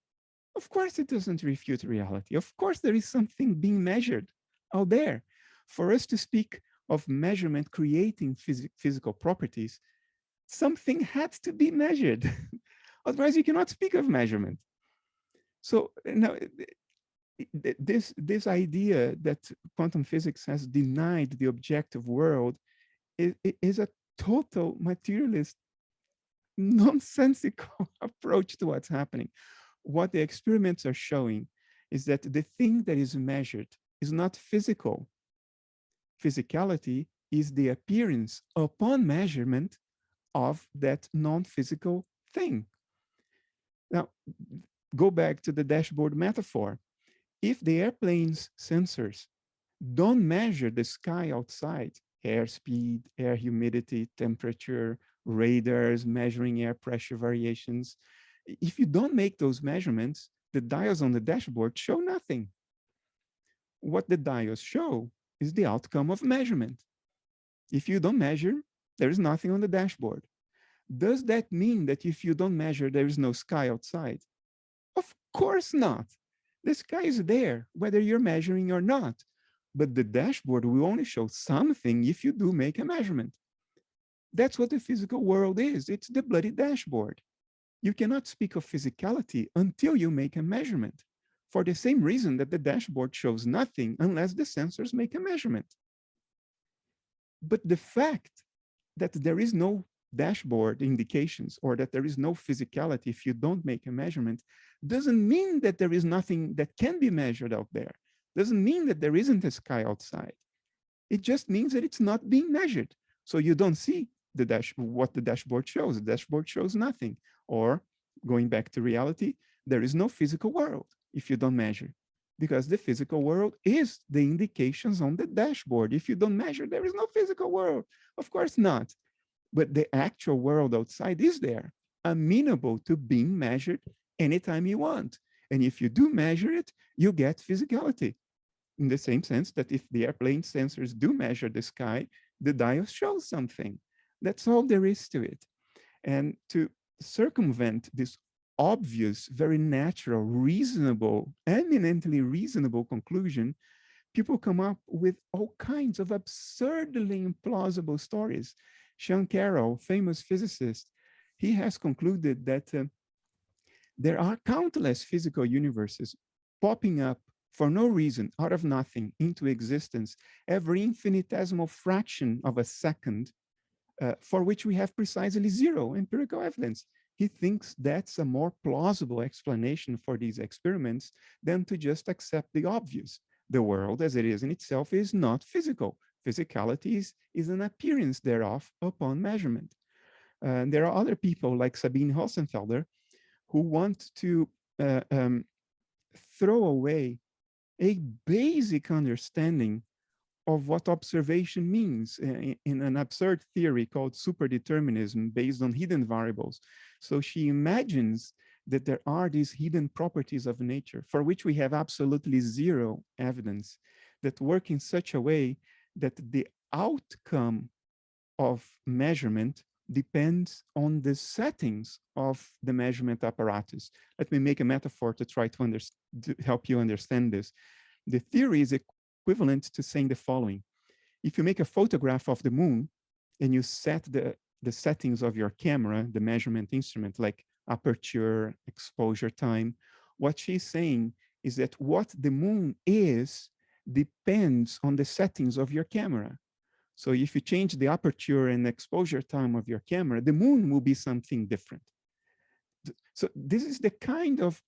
Of course, it doesn't refute reality. Of course, there is something being measured out there. For us to speak of measurement creating physical properties, something had to be measured. Otherwise, you cannot speak of measurement. So now, this idea that quantum physics has denied the objective world is a total materialist, nonsensical approach to what's happening. What the experiments are showing is that the thing that is measured is not physical. Physicality is the appearance upon measurement of that non-physical thing. Now, go back to the dashboard metaphor. If the airplane's sensors don't measure the sky outside, airspeed, air humidity, temperature, radars measuring air pressure variations, if you don't make those measurements, the dials on the dashboard show nothing. What the dials show is the outcome of measurement. If you don't measure, there is nothing on the dashboard. Does that mean that if you don't measure, there is no sky outside? Of course not. The sky is there, whether you're measuring or not. But the dashboard will only show something if you do make a measurement. That's what the physical world is. It's the bloody dashboard. You cannot speak of physicality until you make a measurement, for the same reason that the dashboard shows nothing unless the sensors make a measurement. But the fact that there is no dashboard indications or that there is no physicality if you don't make a measurement doesn't mean that there is nothing that can be measured out there. Doesn't mean that there isn't a sky outside. It just means that it's not being measured. So you don't see what the dashboard shows. The dashboard shows nothing. Or going back to reality, there is no physical world if you don't measure, because the physical world is the indications on the dashboard. If you don't measure, there is no physical world. Of course not. But the actual world outside is there, amenable to being measured anytime you want. And if you do measure it, you get physicality. In the same sense that if the airplane sensors do measure the sky, the dial shows something. That's all there is to it. And to circumvent this obvious, very natural, reasonable, eminently reasonable conclusion, people come up with all kinds of absurdly implausible stories. Sean Carroll, famous physicist, he has concluded that there are countless physical universes popping up for no reason, out of nothing, into existence, every infinitesimal fraction of a second, for which we have precisely zero empirical evidence. He thinks that's a more plausible explanation for these experiments than to just accept the obvious. The world as it is in itself is not physical. Physicality is an appearance thereof upon measurement. There are other people like Sabine Hossenfelder who want to throw away a basic understanding of what observation means in an absurd theory called superdeterminism based on hidden variables. So she imagines that there are these hidden properties of nature for which we have absolutely zero evidence that work in such a way that the outcome of measurement depends on the settings of the measurement apparatus. Let me make a metaphor to try to help you understand this. The theory is equivalent to saying the following. If you make a photograph of the moon and you set the settings of your camera, the measurement instrument, like aperture, exposure time, what she's saying is that what the moon is depends on the settings of your camera. So if you change the aperture and exposure time of your camera, the moon will be something different. So this is the kind of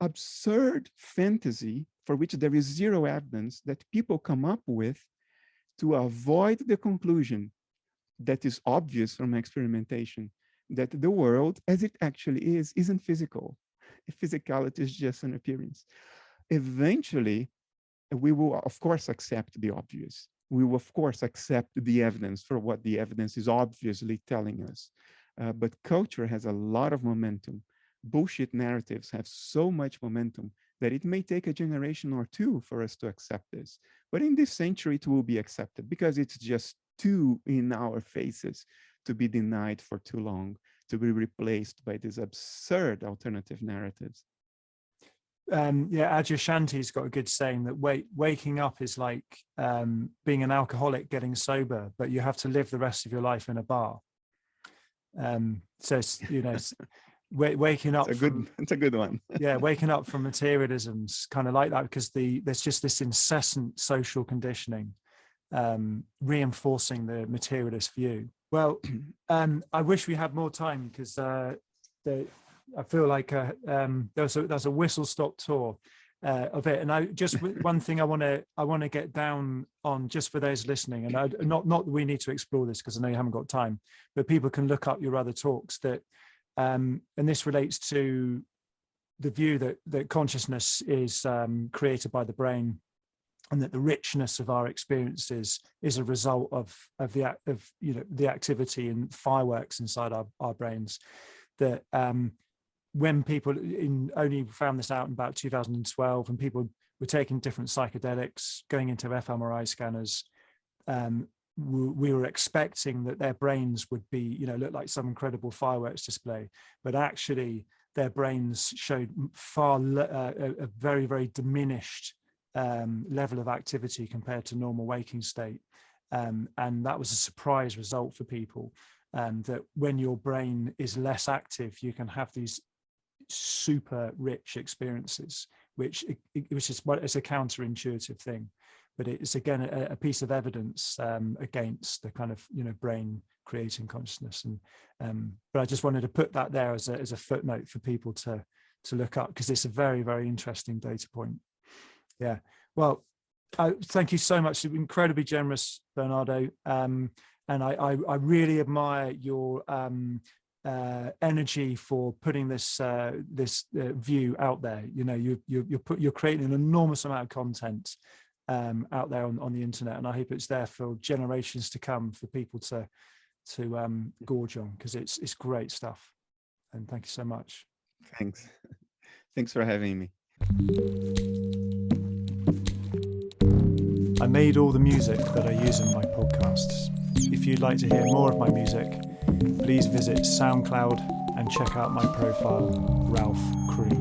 absurd fantasy for which there is zero evidence that people come up with to avoid the conclusion that is obvious from experimentation, that the world as it actually is isn't physical. Physicality is just an appearance. Eventually, we will of course accept the obvious. We will of course accept the evidence for what the evidence is obviously telling us. But culture has a lot of momentum. Bullshit narratives have so much momentum that it may take a generation or two for us to accept this. But in this century, it will be accepted because it's just too in our faces to be denied for too long, to be replaced by these absurd alternative narratives. Yeah, Adyashanti's got a good saying that waking up is like being an alcoholic getting sober, but you have to live the rest of your life in a bar. So, you know, waking up. It's a good one. Yeah, waking up from materialism's kind of like that, because there's just this incessant social conditioning reinforcing the materialist view. Well, I wish we had more time, because I feel like there's a whistle-stop tour of it, and I just one thing I want to get down on, just for those listening, and not that we need to explore this because I know you haven't got time, but people can look up your other talks that. And this relates to the view that consciousness is created by the brain, and that the richness of our experiences is a result of the activity and fireworks inside our brains. That when people only found this out in about 2012, and people were taking different psychedelics, going into fMRI scanners, we were expecting that their brains would be, look like some incredible fireworks display, but actually their brains showed a very, very diminished level of activity compared to normal waking state. And that was a surprise result for people, that when your brain is less active, you can have these super rich experiences, which is it's a counterintuitive thing. But it's, again, a piece of evidence against the kind of brain creating consciousness. And but I just wanted to put that there as a footnote for people to look up, because it's a very, very interesting data point. Yeah. Well, thank you so much. You've been incredibly generous, Bernardo. And I really admire your energy for putting this view out there. You're creating an enormous amount of content out there on the internet, and I hope it's there for generations to come for people to gorge on, because it's great stuff. And thank you so much. Thanks for having me. I made all the music that I use in my podcasts. If you'd like to hear more of my music, please visit SoundCloud and check out my profile, Ralph Cree.